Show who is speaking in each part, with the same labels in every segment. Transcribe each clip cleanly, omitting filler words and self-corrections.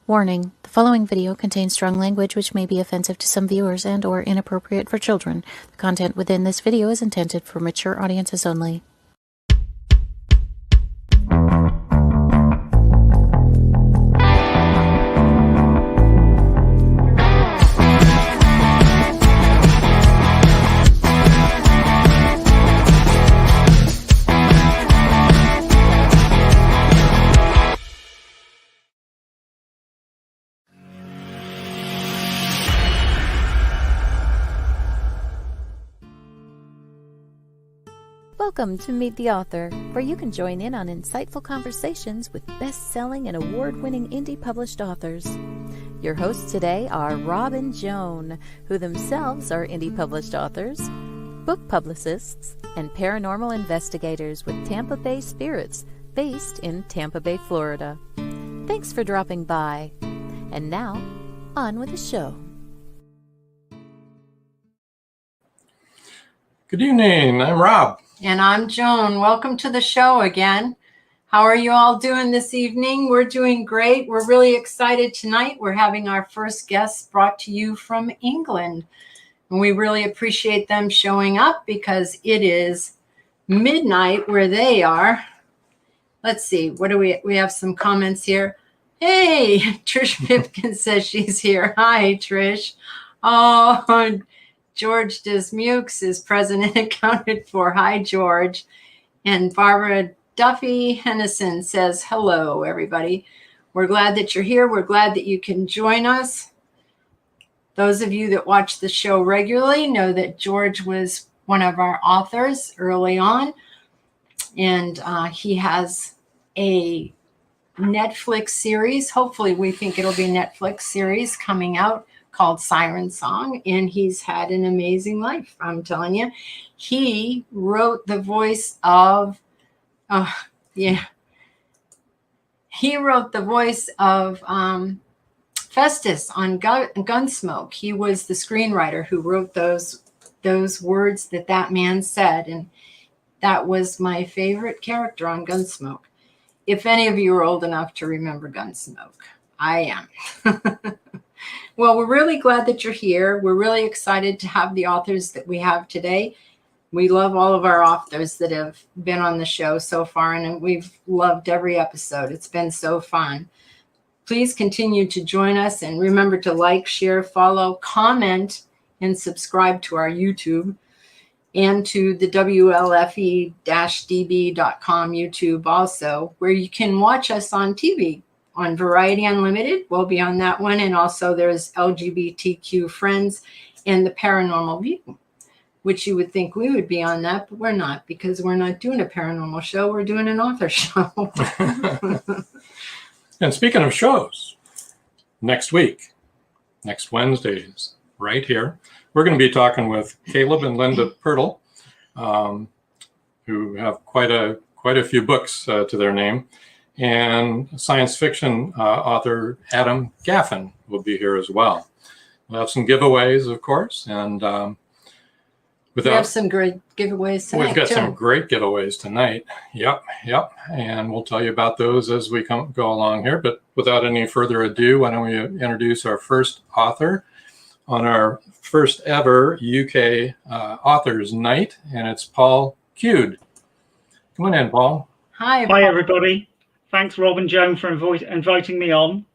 Speaker 1: Warning, the following video contains strong language which may be offensive to some viewers and or inappropriate for children. The content within this video is intended for mature audiences only. Welcome to Meet the Author, where you can join in on insightful conversations with best-selling and award-winning indie published authors. Your hosts today are Rob and Joan, who themselves are indie published authors, book publicists, and paranormal investigators with Tampa Bay Spirits, based in Tampa Bay, Florida. Thanks for dropping by. And now, on with the show.
Speaker 2: Good evening, I'm Rob.
Speaker 3: And I'm Joan. Welcome to the show again. How are you all doing this evening? We're doing great. We're really excited tonight. We're having our first guests brought to you from England. And we really appreciate them showing up because it is midnight where they are. Let's see, what do we have some comments here. Hey, Trish Pipkin says she's here. Hi, Trish. Oh, George Dismukes is present and accounted for. Hi, George. And Barbara Duffy Hennison says, hello, everybody. We're glad that you're here. We're glad that you can join us. Those of you that watch the show regularly know that George was one of our authors early on. And he has a Netflix series. Hopefully, we think it'll be a Netflix series coming out called Siren Song, and he's had an amazing life. I'm telling you, he wrote the voice of, he wrote the voice of Festus on Gunsmoke. He was the screenwriter who wrote those words that man said, and that was my favorite character on Gunsmoke. If any of you are old enough to remember Gunsmoke, I am. Well, we're really glad that you're here. We're really excited to have the authors that we have today. We love all of our authors that have been on the show so far, and we've loved every episode. It's been so fun. Please continue to join us, and remember to like, share, follow, comment, and subscribe to our YouTube and to the WLFE-DB.com YouTube also, where you can watch us on TV. On Variety Unlimited, we'll be on that one. And also there's LGBTQ Friends and the Paranormal View, which you would think we would be on that, but we're not, because we're not doing a paranormal show. We're doing an author show.
Speaker 2: And speaking of shows, next week, next Wednesdays, right here, we're going to be talking with Caleb and Linda Pirtle, who have quite a few books to their name. And science fiction author Adam Gaffin will be here as well. We'll have some giveaways, of course, and
Speaker 3: we have some great giveaways tonight.
Speaker 2: We've got some great giveaways tonight. Yep, and we'll tell you about those as we go along here. But without any further ado, why don't we introduce our first author on our first ever UK Authors Night, and it's Paul CUDE. Come on in, Paul.
Speaker 3: Hi, Paul.
Speaker 4: Hi, everybody. Thanks, Rob and Joan, for inviting me on.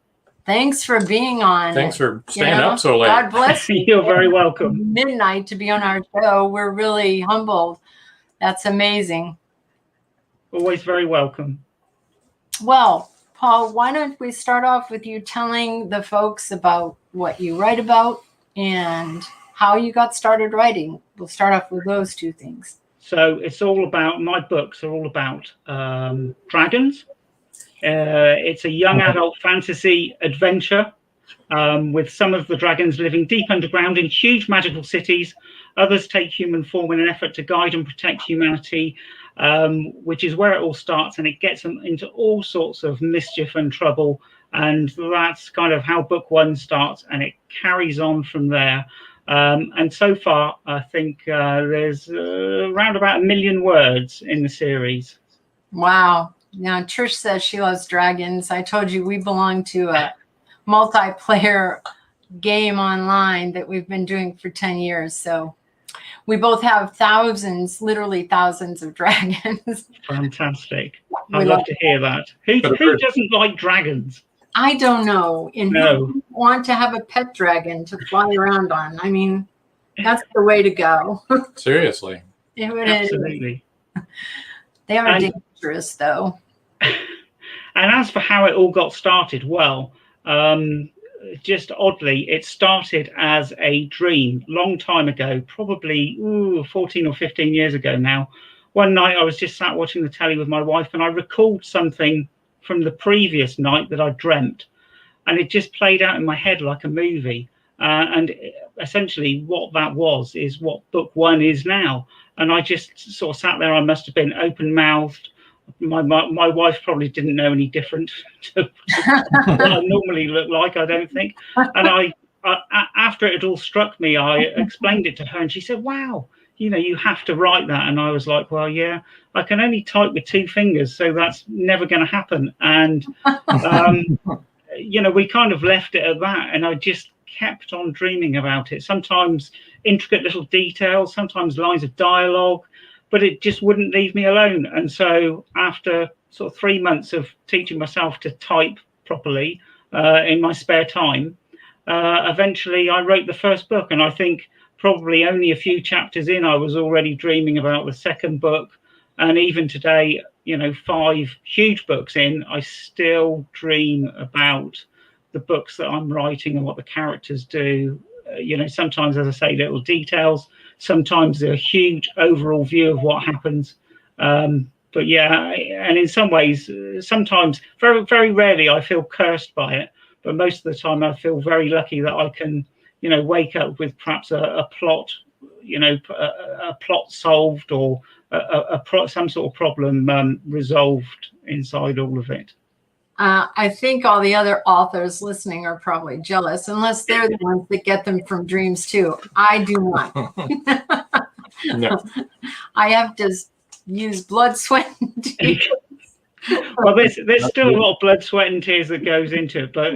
Speaker 3: Thanks for being on.
Speaker 2: Thanks for staying up so late.
Speaker 3: God bless you.
Speaker 4: You're very welcome.
Speaker 3: Midnight to be on our show. We're really humbled. That's amazing.
Speaker 4: Always very welcome.
Speaker 3: Well, Paul, why don't we start off with you telling the folks about what you write about and how you got started writing. We'll start off with those two things.
Speaker 4: So it's all about, my books are all about dragons. It's a young adult fantasy adventure with some of the dragons living deep underground in huge magical cities. Others take human form in an effort to guide and protect humanity, which is where it all starts. And it gets them into all sorts of mischief and trouble. And that's kind of how book one starts. And it carries on from there. And so far, I think there's around about 1 million words in the series.
Speaker 3: Wow. Now, Trish says she loves dragons. I told you we belong to a multiplayer game online that we've been doing for 10 years. So we both have thousands, literally thousands of dragons.
Speaker 4: Fantastic. I'd love to hear that. Who doesn't like dragons?
Speaker 3: I don't know. And
Speaker 4: No.
Speaker 3: who doesn't want to have a pet dragon to fly around on? I mean, that's the way to go.
Speaker 2: Seriously.
Speaker 4: Absolutely.
Speaker 3: They are dangerous, though.
Speaker 4: And as for how it all got started, well, just oddly, it started as a dream long time ago, probably 14 or 15 years ago now. One night I was just sat watching the telly with my wife, and I recalled something from the previous night that I dreamt, and it just played out in my head like a movie. And essentially what that was is what book one is now. And I just sort of sat there. I must have been open-mouthed. My wife probably didn't know any different to what I normally look like, I don't think. And I after it all struck me, I explained it to her, and she said, wow, you know, you have to write that. And I was like, well, yeah, I can only type with 2 fingers, so that's never going to happen. And, you know, we kind of left it at that. And I just kept on dreaming about it. Sometimes intricate little details, sometimes lines of dialogue, but it just wouldn't leave me alone. And so after sort of 3 months of teaching myself to type properly in my spare time, eventually I wrote the first book. And I think probably only a few chapters in, I was already dreaming about the second book. And even today, you know, 5 huge books in, I still dream about the books that I'm writing and what the characters do. You know, sometimes, as I say, little details, sometimes a huge overall view of what happens. But yeah, and in some ways, sometimes, very, very rarely, I feel cursed by it. But most of the time, I feel very lucky that I can, you know, wake up with perhaps a plot, you know, a plot solved, or some sort of problem resolved inside all of it.
Speaker 3: I think all the other authors listening are probably jealous, unless they're the ones that get them from dreams too. I do not.
Speaker 2: No.
Speaker 3: I have to use blood, sweat, and tears.
Speaker 4: Well, there's still a lot of blood, sweat, and tears that goes into it. But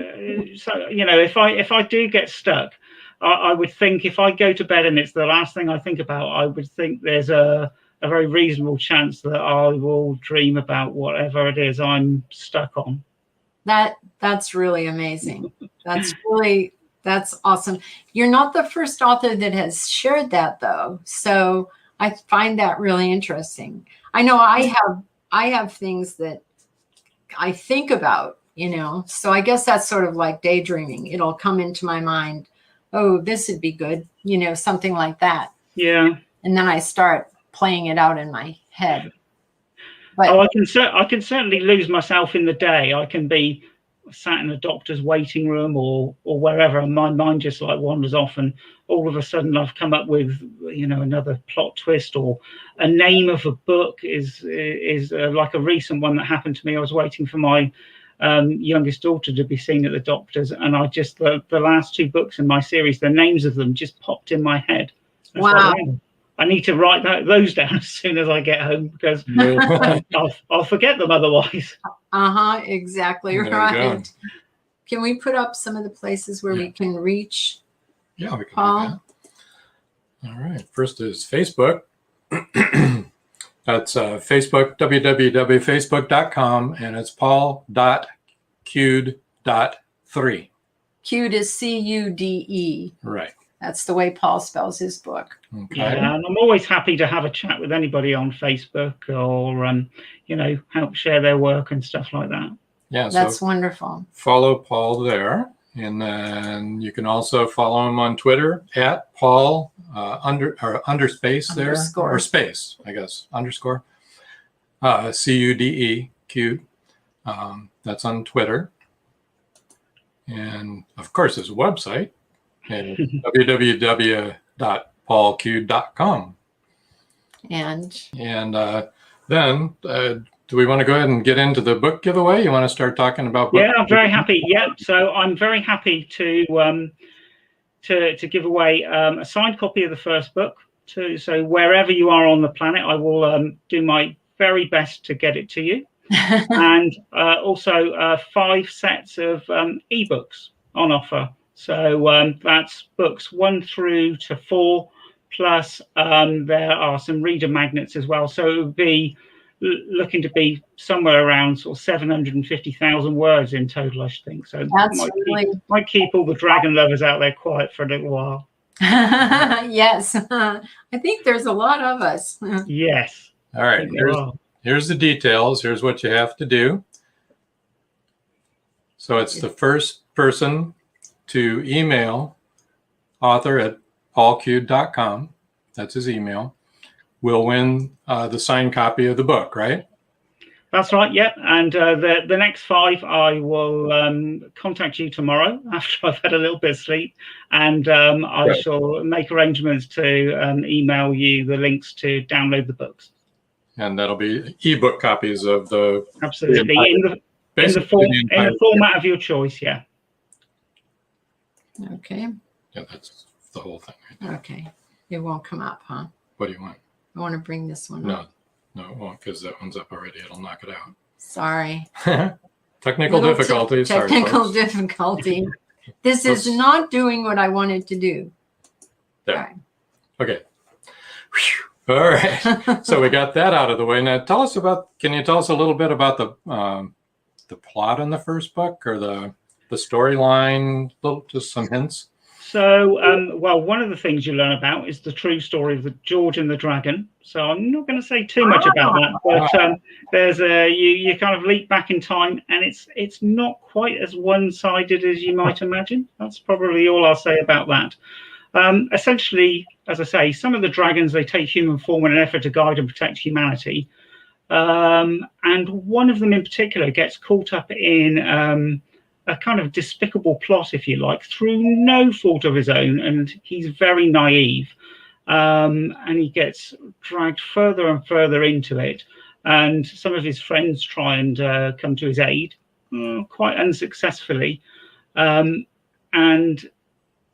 Speaker 4: so, you know, if I do get stuck, I would think, if I go to bed and it's the last thing I think about, I would think there's a very reasonable chance that I will dream about whatever it is I'm stuck on.
Speaker 3: That's really amazing. That's awesome. You're not the first author that has shared that, though. So I find that really interesting. I know I have things that I think about, you know, so I guess that's sort of like daydreaming. It'll come into my mind, oh, this would be good, you know, something like that.
Speaker 4: Yeah.
Speaker 3: And then I start playing it out in my head. But
Speaker 4: I can certainly lose myself in the day. I can be sat in a doctor's waiting room or wherever, and my mind just like wanders off, and all of a sudden I've come up with, you know, another plot twist, or a name of a book is like a recent one that happened to me. I was waiting for my youngest daughter to be seen at the doctor's, and I just the last 2 books in my series, the names of them just popped in my head.
Speaker 3: wow.
Speaker 4: I need to write those down as soon as I get home, because I'll forget them otherwise.
Speaker 3: Exactly right. Can we put up some of the places where we can reach?
Speaker 2: Yeah, we can
Speaker 3: Paul?
Speaker 2: do that. All right. First is Facebook. That's Facebook, www.facebook.com, and it's paul.cude.3.
Speaker 3: CUDE is CUDE.
Speaker 2: Right.
Speaker 3: That's the way Paul spells his book.
Speaker 2: Okay.
Speaker 4: Yeah, and I'm always happy to have a chat with anybody on Facebook, or you know, help share their work and stuff like that.
Speaker 2: Yeah,
Speaker 3: That's
Speaker 2: so
Speaker 3: wonderful.
Speaker 2: follow Paul there, and then you can also follow him on Twitter at Paul underspace there,
Speaker 3: Underscore.
Speaker 2: or space, I guess, underscore CUDE, CUDE. That's on Twitter, and of course his website. And www.paulcude.com.
Speaker 3: And
Speaker 2: then do we want to go ahead and get into the book giveaway? You want to start talking about book?
Speaker 4: Yeah, I'm very happy. Yeah, so I'm very happy to give away a signed copy of the first book. So wherever you are on the planet, I will do my very best to get it to you. And also 5 sets of ebooks. on offer. So that's books 1 through to 4, plus there are some reader magnets as well. So it would be looking to be somewhere around sort of 750,000 words in total, I should think. So might keep all the dragon lovers out there quiet for a little while.
Speaker 3: Yes, I think there's a lot of us.
Speaker 4: Yes.
Speaker 2: All right, here's the details. Here's what you have to do. So it's the first person to email author@paulcude.com. That's his email. Will win the signed copy of the book, right?
Speaker 4: That's right, yeah. And the next 5, I will contact you tomorrow after I've had a little bit of sleep. And I shall make arrangements to email you the links to download the books.
Speaker 2: And that'll be ebook copies of the...
Speaker 4: Absolutely. In the format of your choice, yeah.
Speaker 3: Okay.
Speaker 2: Yeah, that's the whole thing. Right?
Speaker 3: Okay. It won't come up, huh?
Speaker 2: What do you want?
Speaker 3: I want to bring this one up.
Speaker 2: No, it won't, because that one's up already. It'll knock it out.
Speaker 3: Sorry.
Speaker 2: Technical difficulties.
Speaker 3: Technical difficulty. This is not doing what I wanted to do.
Speaker 2: There. Right. Okay. Whew. All right. So we got that out of the way. Now can you tell us a little bit about the plot in the first book, or the storyline, just some hints?
Speaker 4: So, well, one of the things you learn about is the true story of the George and the Dragon. So I'm not going to say too much about that, but there's you kind of leap back in time, and it's not quite as one-sided as you might imagine. That's probably all I'll say about that. Essentially, as I say, some of the dragons, they take human form in an effort to guide and protect humanity. And one of them in particular gets caught up in a kind of despicable plot, if you like, through no fault of his own, and he's very naive, and he gets dragged further and further into it, and some of his friends try and come to his aid, quite unsuccessfully, and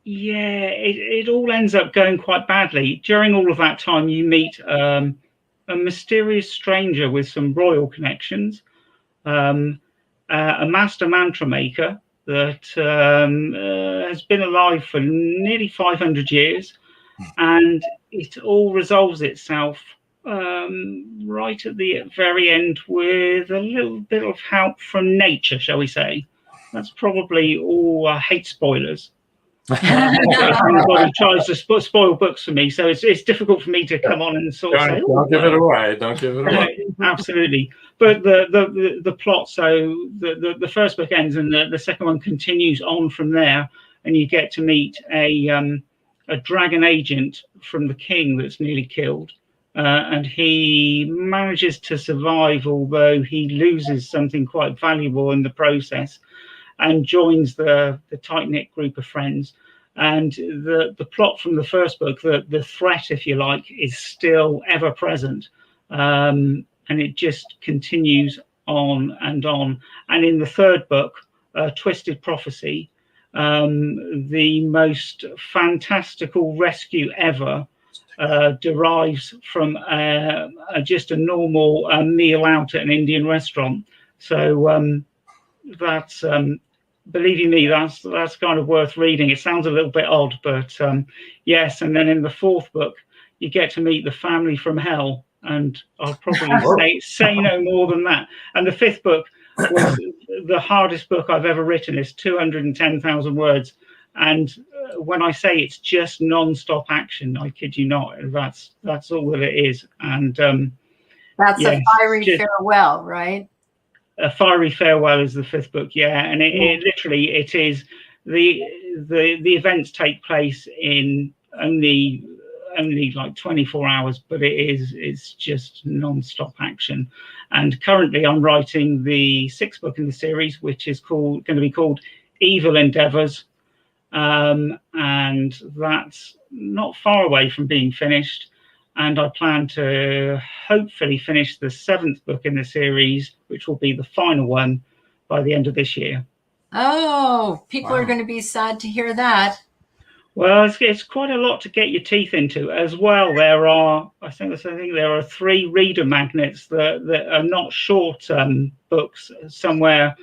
Speaker 4: yeah, it all ends up going quite badly. During all of that time, you meet a mysterious stranger with some royal connections, a master mantra maker that has been alive for nearly 500 years, and it all resolves itself right at the very end with a little bit of help from nature, shall we say. That's probably all. I hate spoilers. Everybody tries to spoil books for me, so it's difficult for me to come on and sort of say,
Speaker 2: don't give it away. Don't give it away.
Speaker 4: Absolutely. But the plot, so the first book ends and the second one continues on from there, and you get to meet a dragon agent from the king that's nearly killed, and he manages to survive, although he loses something quite valuable in the process, and joins the tight-knit group of friends. And the plot from the first book, the threat, if you like, is still ever present. And it just continues on and on. And in the third book, Twisted Prophecy, the most fantastical rescue ever derives from just a normal meal out at an Indian restaurant. So that's believe you me, that's kind of worth reading. It sounds a little bit odd, but yes. And then in the fourth book, you get to meet the family from hell, and I'll probably say no more than that. And the fifth book was the hardest book I've ever written. It's 210,000 words, and when I say it's just non-stop action, I kid you not. That's all that it is. And
Speaker 3: that's a fiery farewell, right?
Speaker 4: A Fiery Farewell is the fifth book, yeah, and it literally is the events take place in only like 24 hours, but it's just non-stop action. And currently, I'm writing the sixth book in the series, which is going to be called Evil Endeavors, and that's not far away from being finished. And I plan to hopefully finish the seventh book in the series, which will be the final one, by the end of this year.
Speaker 3: Oh, people are going to be sad to hear that.
Speaker 4: Well, it's quite a lot to get your teeth into as well. There are, I think there are 3 reader magnets that are not short books, somewhere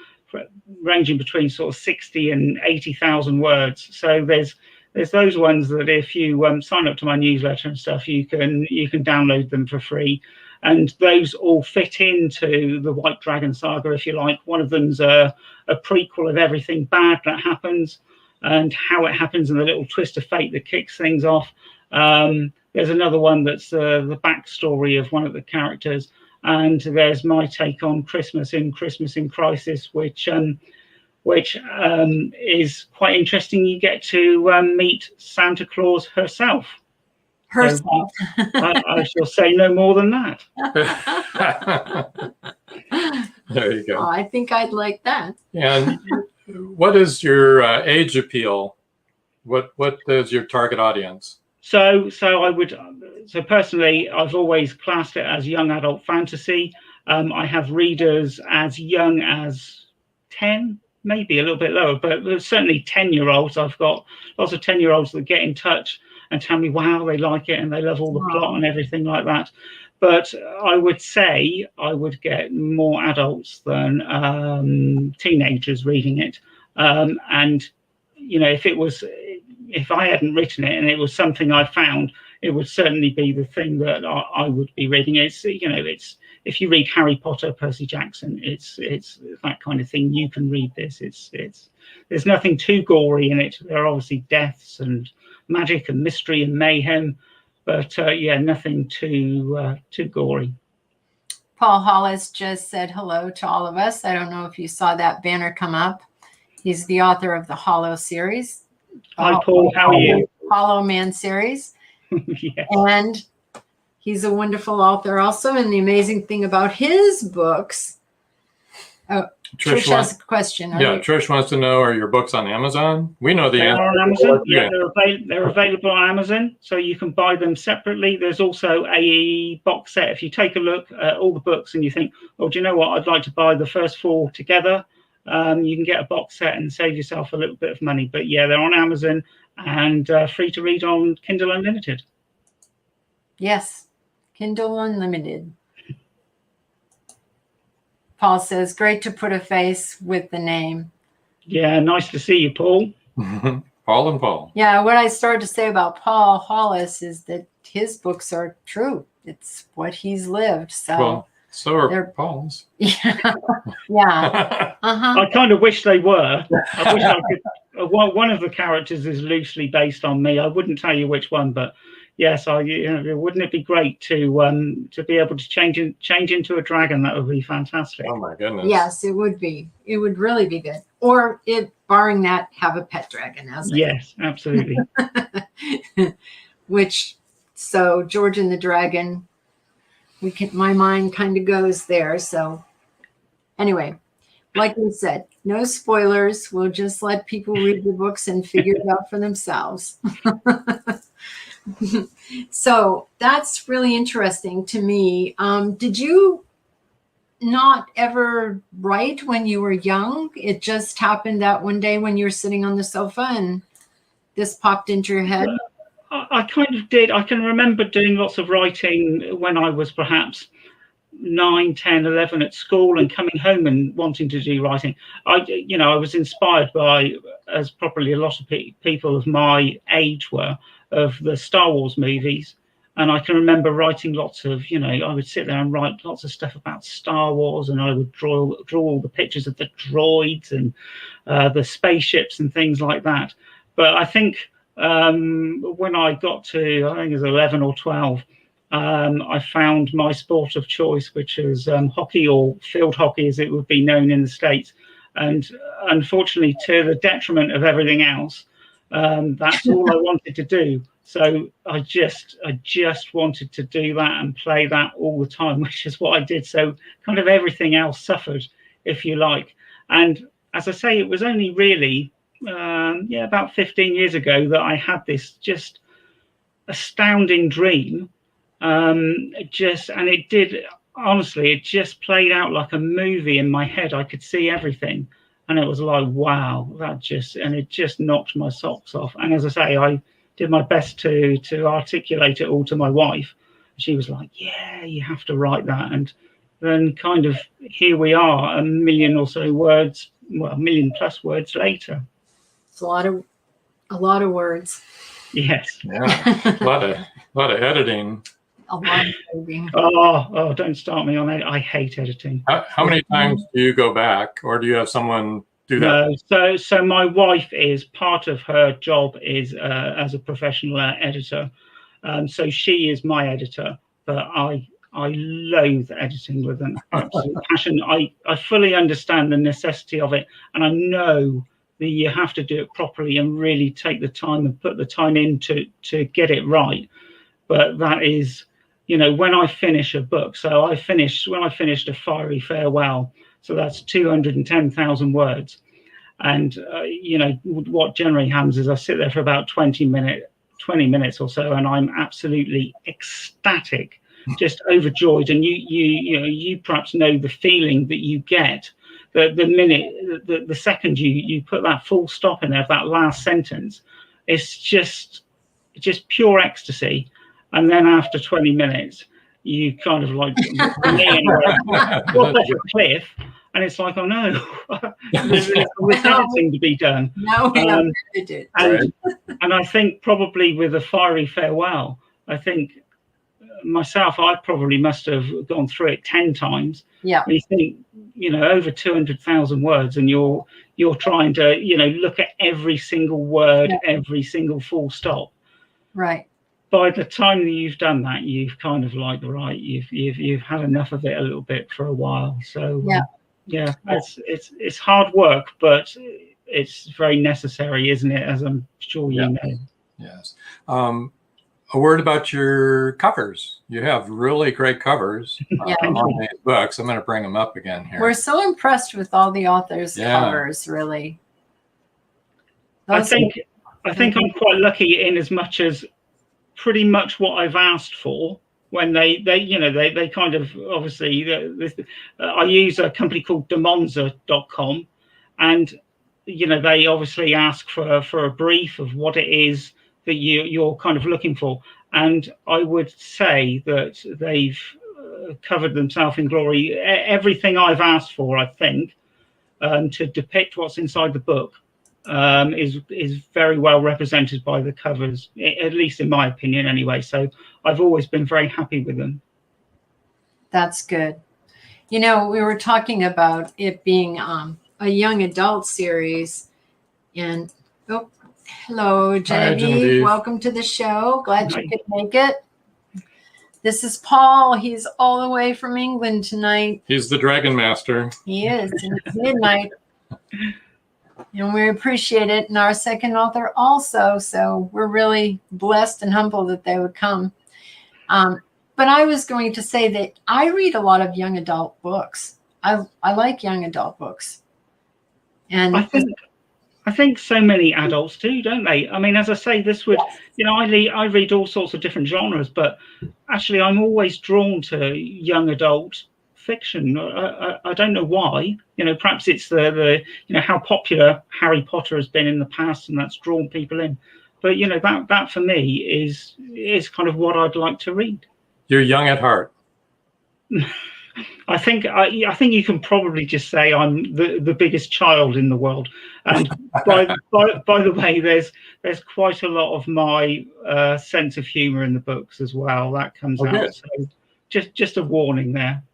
Speaker 4: ranging between sort of 60 and 80,000 words. So there's those ones that if you sign up to my newsletter and stuff, you can download them for free. And those all fit into the White Dragon saga, if you like. One of them's a prequel of everything bad that happens and how it happens and the little twist of fate that kicks things off. There's another one that's the backstory of one of the characters. And there's my take on Christmas in Crisis, which is quite interesting. You get to meet Santa Claus herself. So I shall say no more than that.
Speaker 2: There you go.
Speaker 3: Oh, I think I'd like that.
Speaker 2: And what is your age appeal? What is your target audience?
Speaker 4: So personally, I've always classed it as young adult fantasy. I have readers as young as 10, maybe a little bit lower, but certainly 10-year-olds. I've got lots of 10-year-olds that get in touch and tell me, wow, they like it and they love all the plot and everything like that. But I would say I would get more adults than teenagers reading it. And, you know, if I hadn't written it and it was something I found, it would certainly be the thing that I would be reading. It's, you know, it's, if you read Harry Potter, Percy Jackson, it's that kind of thing. You can read this. There's nothing too gory in it. There are obviously deaths and magic and mystery and mayhem, but yeah, nothing too gory.
Speaker 3: Paul Hollis just said hello to all of us. I don't know if you saw that banner come up. He's the author of the Hollow series.
Speaker 4: Hi, Paul. How are you?
Speaker 3: Hollow Man series.
Speaker 4: Yes.
Speaker 3: And he's a wonderful author also. And the amazing thing about his books, Trish has a question.
Speaker 2: Trish wants to know, are your books on Amazon? We know the
Speaker 4: They
Speaker 2: answer.
Speaker 4: are on Amazon. Yeah, they're available on Amazon, so you can buy them separately. There's also a box set. If you take a look at all the books and you think, oh, do you know what? I'd like to buy the first 4 together. You can get a box set and save yourself a little bit of money. But yeah, they're on Amazon and free to read on Kindle Unlimited.
Speaker 3: Yes, Kindle Unlimited. Paul says, great to put a face with the name.
Speaker 4: Yeah, nice to see you, Paul.
Speaker 2: Paul and Paul.
Speaker 3: Yeah, what I started to say about Paul Hollis is that his books are true. It's what he's lived. So,
Speaker 2: well, so are Paul's.
Speaker 3: Yeah. Yeah.
Speaker 4: I kind of wish they were. I wish I could. One of the characters is loosely based on me. I wouldn't tell you which one, but yes, wouldn't it be great to be able to change into a dragon? That would be fantastic.
Speaker 2: Oh my goodness.
Speaker 3: Yes, it would be. It would really be good. Or barring that, have a pet dragon.
Speaker 4: Yes, absolutely.
Speaker 3: So George and the Dragon, my mind kind of goes there. So anyway, like we said, no spoilers. We'll just let people read the books and figure it out for themselves. So that's really interesting to me. Did you not ever write when you were young? It just happened that one day when you were sitting on the sofa and this popped into your head?
Speaker 4: I kind of did. I can remember doing lots of writing when I was perhaps 9, 10, 11 at school and coming home and wanting to do writing. I was inspired by, as probably a lot of people of my age were, of the Star Wars movies. And I can remember writing lots of, I would sit there and write lots of stuff about Star Wars, and I would draw all the pictures of the droids and the spaceships and things like that. But I think when I got to, I think it was 11 or 12, I found my sport of choice, which is hockey, or field hockey as it would be known in the States. And unfortunately, to the detriment of everything else, that's all I wanted to do. So I just wanted to do that and play that all the time, which is what I did. So kind of everything else suffered, if you like. And as I say, it was only really, about 15 years ago that I had this just astounding dream. It just played out like a movie in my head. I could see everything. And it was like, wow, it just knocked my socks off. And as I say, I did my best to articulate it all to my wife. She was like, yeah, you have to write that. And then kind of here we are, a million or so words well, 1,000,000+ words later.
Speaker 3: It's a lot of words.
Speaker 4: Yes.
Speaker 2: Yeah, a lot of editing.
Speaker 3: A lot of editing.
Speaker 4: Oh, don't start me on it. I hate editing.
Speaker 2: How many times do you go back, or do you have someone do that?
Speaker 4: No, so my wife is, part of her job is as a professional editor. So she is my editor, but I loathe editing with an absolute passion. I fully understand the necessity of it, and I know that you have to do it properly and really take the time and put the time in to get it right. But that is, when I finish a book, so when I finished A Fiery Farewell, so that's 210,000 words. And, what generally happens is I sit there for about 20 minutes or so, and I'm absolutely ecstatic, just overjoyed. And you perhaps know the feeling that you get the minute, the second you put that full stop in there, that last sentence. It's just pure ecstasy. And then after 20 minutes, you kind of like drop off a cliff, and it's like, oh no, there's editing to be done.
Speaker 3: No, we have edited.
Speaker 4: And I think probably with A Fiery Farewell, I think myself, I probably must have gone through it 10 times.
Speaker 3: Yeah.
Speaker 4: You think, over 200,000 words, and you're trying to, look at every single word, every single full stop.
Speaker 3: Right.
Speaker 4: By the time that you've done that, you've kind of like, right, you've had enough of it a little bit for a while. So yeah, it's hard work, but it's very necessary, isn't it? As I'm sure you know.
Speaker 2: Yes. A word about your covers. You have really great covers on these books. I'm going to bring them up again here.
Speaker 3: We're so impressed with all the authors' covers, really.
Speaker 4: I think I'm quite lucky in as much as pretty much what I've asked for. When they kind of, obviously, I use a company called demonza.com, and they obviously ask for a brief of what it is that you're kind of looking for, and I would say that they've covered themselves in glory. Everything I've asked for, I think, to depict what's inside the book is very well represented by the covers, at least in my opinion anyway. So I've always been very happy with them.
Speaker 3: That's good. We were talking about it being a young adult series, and hello, Genevieve. Welcome to the show. Glad you could make it. This is Paul. He's all the way from England tonight.
Speaker 2: He's the Dragon Master.
Speaker 3: He is, and it's midnight. And we appreciate it. And our second author also. So we're really blessed and humbled that they would come. But I was going to say that I read a lot of young adult books. I like young adult books. And
Speaker 4: I think so many adults do, don't they? I mean, as I say, this would, I read all sorts of different genres, but actually I'm always drawn to young adult fiction. I don't know why. Perhaps it's the how popular Harry Potter has been in the past, and that's drawn people in. But that for me is kind of what I'd like to read.
Speaker 2: You're young at heart.
Speaker 4: I think you can probably just say I'm the biggest child in the world. And by the way, there's quite a lot of my sense of humor in the books as well. That comes out. So just a warning there.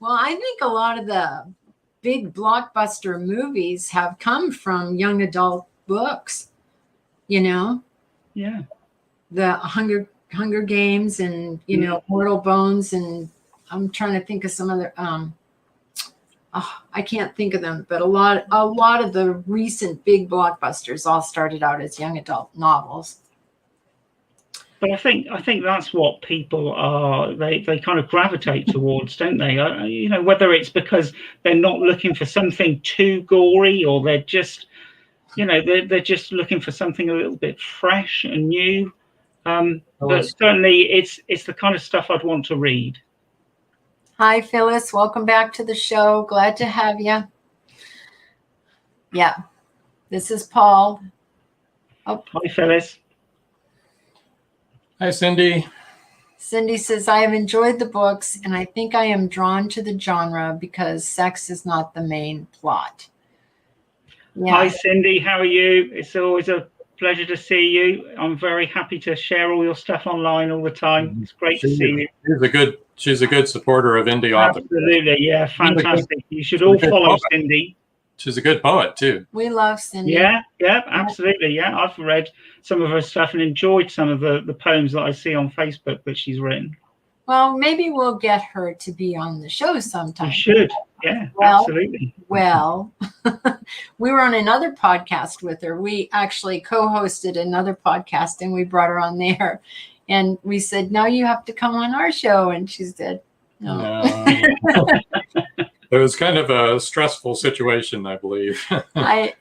Speaker 3: Well, I think a lot of the big blockbuster movies have come from young adult books.
Speaker 4: Yeah.
Speaker 3: The Hunger Games, and Mortal Bones, and I'm trying to think of some other. I can't think of them, but a lot of the recent big blockbusters all started out as young adult novels.
Speaker 4: But I think that's what people are. They kind of gravitate towards, don't they? Whether it's because they're not looking for something too gory, or they're just, they're just looking for something a little bit fresh and new. But certainly, it's the kind of stuff I'd want to read.
Speaker 3: Hi, Phyllis. Welcome back to the show. Glad to have you. Yeah, this is Paul.
Speaker 4: Oh. Hi, Phyllis.
Speaker 2: Hi, Cindy.
Speaker 3: Cindy says, I have enjoyed the books, and I think I am drawn to the genre because sex is not the main plot. Yeah.
Speaker 4: Hi, Cindy. How are you? It's always a pleasure to see you. I'm very happy to share all your stuff online all the time. It's great to see you.
Speaker 2: She's a good supporter of indie authors.
Speaker 4: Absolutely, yeah, fantastic. You should all follow Cindy.
Speaker 2: She's a good poet too.
Speaker 3: We love Cindy.
Speaker 4: Yeah, absolutely. Yeah, I've read some of her stuff and enjoyed some of the poems that I see on Facebook that she's written.
Speaker 3: Well, maybe we'll get her to be on the show sometime.
Speaker 4: You should. Yeah, absolutely.
Speaker 3: Well, we were on another podcast with her. We actually co-hosted another podcast, and we brought her on there. And we said, no, you have to come on our show. And she said, no.
Speaker 2: It was kind of a stressful situation, I believe,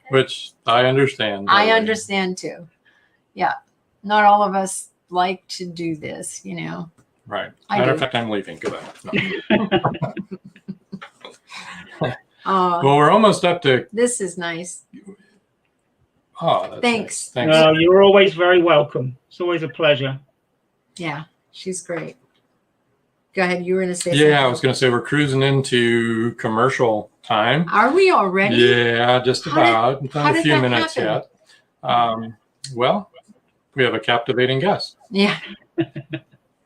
Speaker 2: which I understand.
Speaker 3: I understand too. Yeah. Not all of us like to do this, you know.
Speaker 2: Right. Matter of fact, I'm leaving. Goodbye. No. Well, we're almost up to.
Speaker 3: This is nice.
Speaker 2: Oh, that's
Speaker 3: thanks.
Speaker 2: Nice.
Speaker 4: Thanks. You're always very welcome. It's always a pleasure.
Speaker 3: Yeah, she's great. Go ahead. You were going to say
Speaker 2: something. Yeah, I was going to say we're cruising into commercial time.
Speaker 3: Are we already?
Speaker 2: Yeah, just about. Not a few minutes yet. Well, we have a captivating guest.
Speaker 3: Yeah.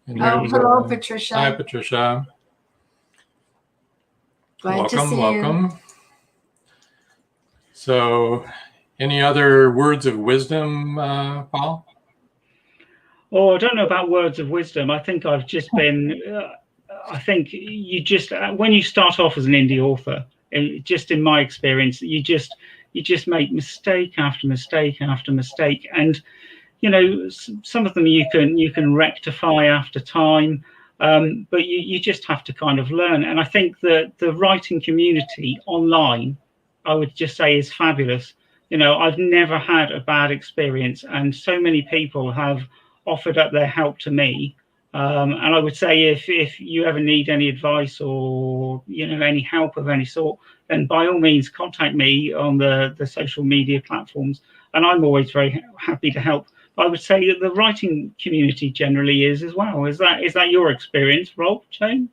Speaker 3: Hello, Patricia.
Speaker 2: Hi, Patricia.
Speaker 3: Glad to see you.
Speaker 2: Welcome. So, any other words of wisdom, Paul?
Speaker 4: Oh, I don't know about words of wisdom. I think I've just been. I think you just when you start off as an indie author, just in my experience, you just make mistake after mistake after mistake, and you know some of them you can rectify after time. But you just have to kind of learn. And I think that the writing community online, I would just say, is fabulous. You know, I've never had a bad experience, and so many people have offered up their help to me. And I would say if you ever need any advice or, you know, any help of any sort, then by all means contact me on the social media platforms. And I'm always very happy to help. I would say that the writing community generally is as well. Is that your experience, Rob, Jane?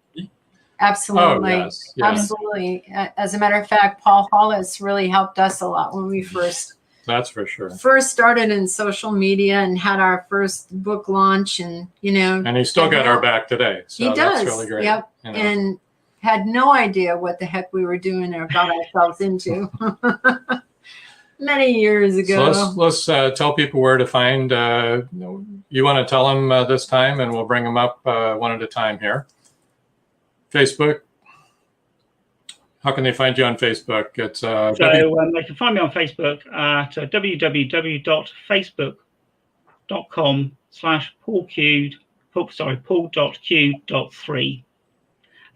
Speaker 3: Absolutely.
Speaker 2: Oh, yes.
Speaker 3: Absolutely. As a matter of fact, Paul Hollis really helped us a lot when we first.
Speaker 2: That's for sure.
Speaker 3: First started in social media and had our first book launch, and you know.
Speaker 2: And he's still got our back today. So
Speaker 3: he does.
Speaker 2: That's really great.
Speaker 3: Yep. You know. And had no idea what the heck we were doing or got ourselves into. Many years ago.
Speaker 2: So let's tell people where to find. You want to tell them this time, and we'll bring them up one at a time here. Facebook. How can they find you on Facebook? It's
Speaker 4: so they can find me on Facebook at www.facebook.com/Paul.Cude.3.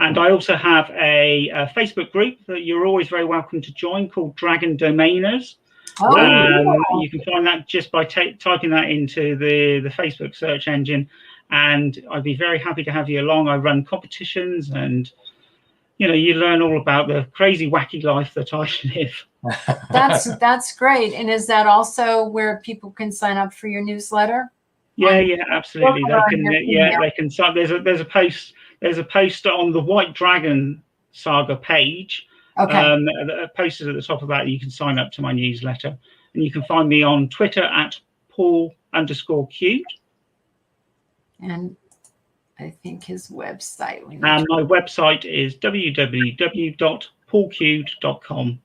Speaker 4: And I also have a Facebook group that you're always very welcome to join called Dragon Domainers. You can find that just by typing that into the Facebook search engine, and I'd be very happy to have you along. I run competitions, and you know, you learn all about the crazy, wacky life that I live.
Speaker 3: That's great. And is that also where people can sign up for your newsletter?
Speaker 4: Yeah, absolutely. They can sign. There's a post on the White Dragon Saga page.
Speaker 3: Okay.
Speaker 4: Posted at the top of that. You can sign up to my newsletter, and you can find me on Twitter at Paul_Cude.
Speaker 3: And I think his website.
Speaker 4: And my website is www.paulcude.com,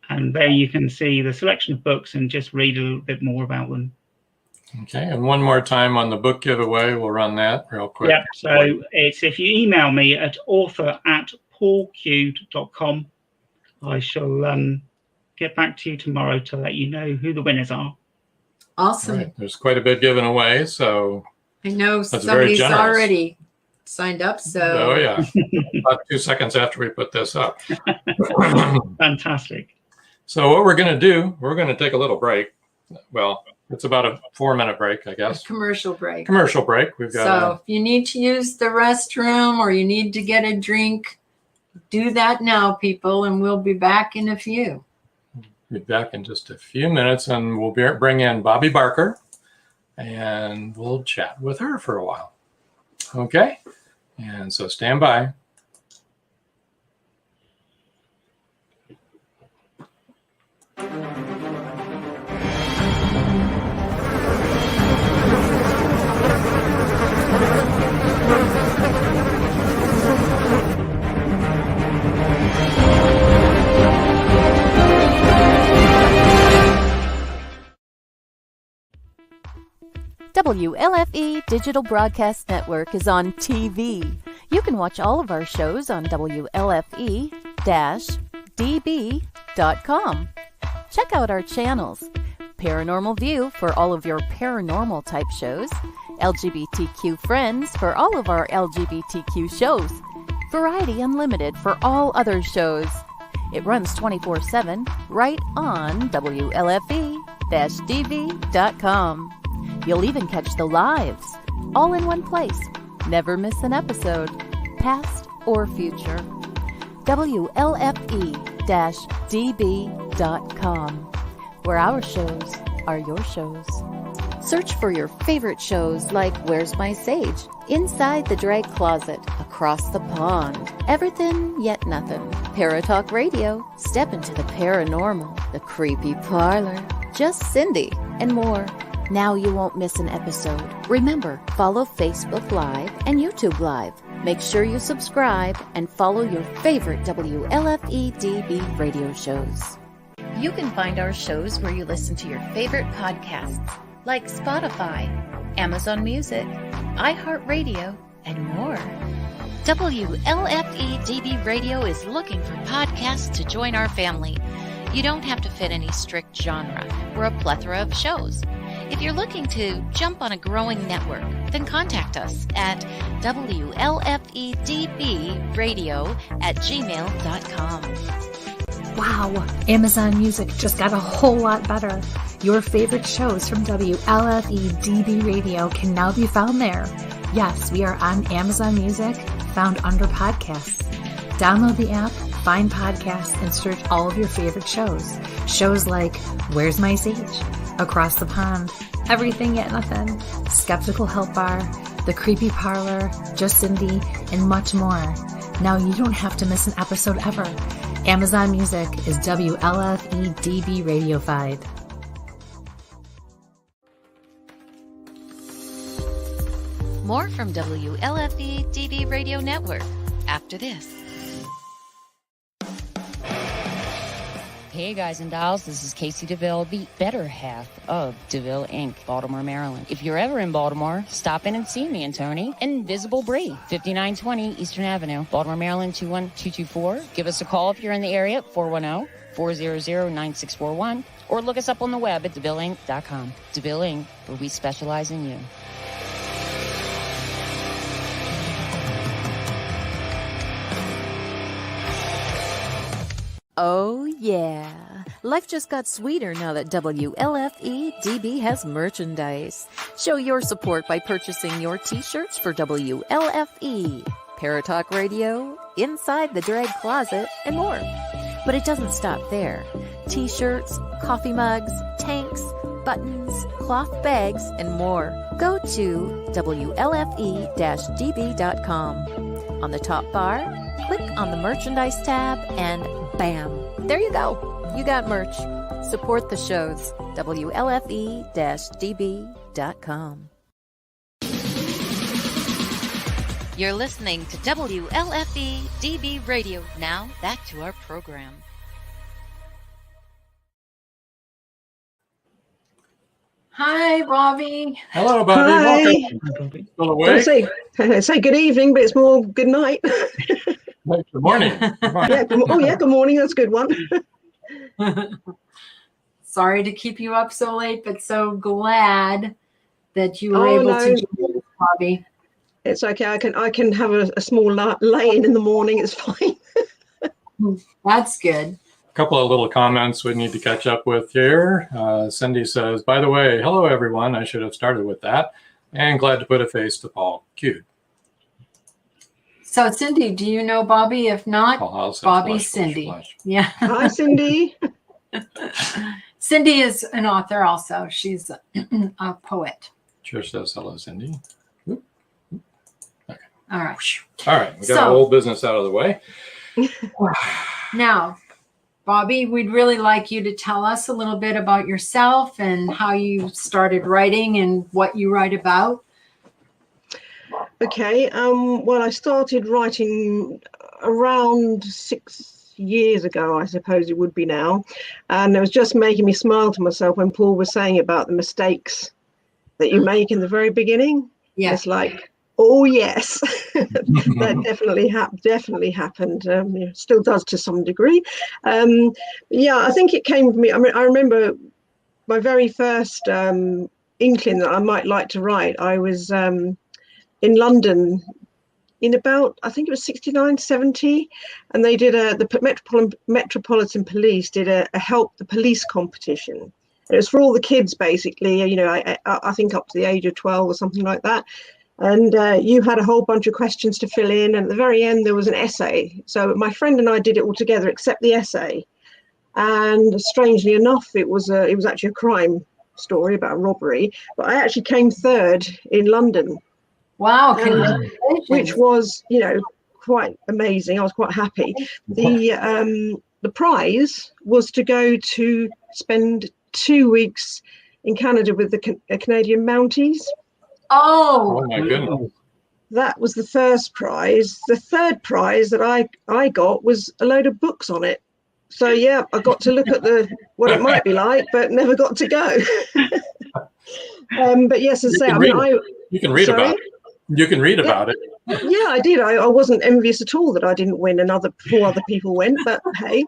Speaker 4: and there you can see the selection of books and just read a little bit more about them.
Speaker 2: Okay, and one more time on the book giveaway, we'll run that real quick.
Speaker 4: Yeah, so it's if you email me at author@paulcude.com, I shall get back to you tomorrow to let you know who the winners are.
Speaker 3: Awesome.
Speaker 2: Right. There's quite a bit given away, so
Speaker 3: I know somebody's already signed up. So
Speaker 2: oh yeah, about 2 seconds after we put this up.
Speaker 4: Fantastic.
Speaker 2: So what we're going to do, we're going to take a little break. Well, it's about a 4-minute break, I guess.
Speaker 3: A commercial break.
Speaker 2: Commercial break. We've got.
Speaker 3: So if you need to use the restroom or you need to get a drink, do that now, people, and we'll be back in a few.
Speaker 2: We'll be back in just a few minutes, and we'll bring in Bobbie Barker, and we'll chat with her for a while. Okay? And so stand by.
Speaker 1: WLFE Digital Broadcast Network is on TV. You can watch all of our shows on WLFE-DB.com. Check out our channels. Paranormal View for all of your paranormal type shows. LGBTQ Friends for all of our LGBTQ shows. Variety Unlimited for all other shows. It runs 24/7 right on WLFE-DB.com. You'll even catch the lives, all in one place. Never miss an episode, past or future. WLFE-DB.com, where our shows are your shows. Search for your favorite shows like Where's My Sage, Inside the Drag Closet, Across the Pond, Everything Yet Nothing, Paratalk Radio, Step into the Paranormal, The Creepy Parlor, Just Cindy, and more. Now you won't miss an episode. Remember, follow Facebook Live and YouTube Live. Make sure you subscribe and follow your favorite WLFE-DB radio shows. You can find our shows where you listen to your favorite podcasts, like Spotify, Amazon Music, iHeartRadio, and more. WLFE-DB Radio is looking for podcasts to join our family. You don't have to fit any strict genre. We're a plethora of shows. If you're looking to jump on a growing network, then contact us at WLFEDBradio@gmail.com.
Speaker 5: Wow, Amazon Music just got a whole lot better. Your favorite shows from WLFE-DB Radio can now be found there. Yes, we are on Amazon Music, found under podcasts. Download the app, find podcasts, and search all of your favorite shows. Shows like Where's My Sage, Across the Pond, Everything Yet Nothing, Skeptical Help Bar, The Creepy Parlor, Just Cindy, and much more. Now you don't have to miss an episode ever. Amazon Music is WLFE-DB radiofied.
Speaker 1: More from WLFE-DB Radio Network after this.
Speaker 6: Hey guys and dolls, this is Casey DeVille, the better half of DeVille Inc., Baltimore, Maryland. If you're ever in Baltimore, stop in and see me and Tony. Invisible Bree, 5920 Eastern Avenue, Baltimore, Maryland, 21224. Give us a call if you're in the area, 410-400-9641, or look us up on the web at DeVilleInc.com. DeVille Inc., where we specialize in you.
Speaker 1: Oh, yeah. Life just got sweeter now that WLFE-DB has merchandise. Show your support by purchasing your t-shirts for WLFE, Paratalk Radio, Inside the Drag Closet, and more. But it doesn't stop there. T-shirts, coffee mugs, tanks, buttons, cloth bags, and more. Go to WLFE-DB.com. On the top bar, click on the merchandise tab and bam, there you go. You got merch. Support the shows. WLFE-DB.com. You're listening to WLFE-DB Radio. Now, back to our program.
Speaker 3: Hi, Bobbie.
Speaker 2: Hello, Bobbie.
Speaker 7: Hi.
Speaker 2: Welcome. Still awake?
Speaker 7: Say good evening, but it's more good night.
Speaker 2: Good morning. Good morning.
Speaker 7: Good morning. That's a good one.
Speaker 3: Sorry to keep you up so late, but so glad that you were able to join us, Bobbie.
Speaker 7: It's okay. I can have a small lay-in the morning. It's fine.
Speaker 3: That's good.
Speaker 2: A couple of little comments we need to catch up with here. Cindy says, by the way, hello, everyone. I should have started with that. And glad to put a face to Paul CUDE.
Speaker 3: So, Cindy, do you know Bobbie? If not, Bobbie's Cindy.
Speaker 2: Flush.
Speaker 3: Yeah.
Speaker 7: Hi, Cindy.
Speaker 3: Cindy is an author also. She's a poet.
Speaker 2: Trish says, hello, Cindy. Oop.
Speaker 3: All right.
Speaker 2: All right. We got our whole business out of the way.
Speaker 3: Now, Bobbie, we'd really like you to tell us a little bit about yourself and how you started writing and what you write about.
Speaker 7: Okay. Well, I started writing around 6 years ago, I suppose it would be now. And it was just making me smile to myself when Paul was saying about the mistakes that you make in the very beginning.
Speaker 3: Yeah.
Speaker 7: It's like, oh, yes, that definitely happened. It still does to some degree. Yeah, I think it came from me. I mean, I remember my very first inkling that I might like to write. I was in London in about, I think it was 69, 70, and they did the Metropolitan Police did a help the police competition. It was for all the kids, basically, you know, I think up to the age of 12 or something like that. And you had a whole bunch of questions to fill in. And at the very end, there was an essay. So my friend and I did it all together, except the essay. And strangely enough, it was actually a crime story about a robbery. But I actually came third in London.
Speaker 3: Wow, congratulations.
Speaker 7: Which was, you know, quite amazing. I was quite happy. The prize was to go to spend 2 weeks in Canada with the Canadian Mounties.
Speaker 3: Oh
Speaker 2: my goodness.
Speaker 7: That was the first prize. The third prize that I got was a load of books on it. So yeah, I got to look at what it might be like, but never got to go. But yes, as I say, I mean,
Speaker 2: you can read about it. You can read about it.
Speaker 7: Yeah, I did. I wasn't envious at all that I didn't win and four other people went, but hey.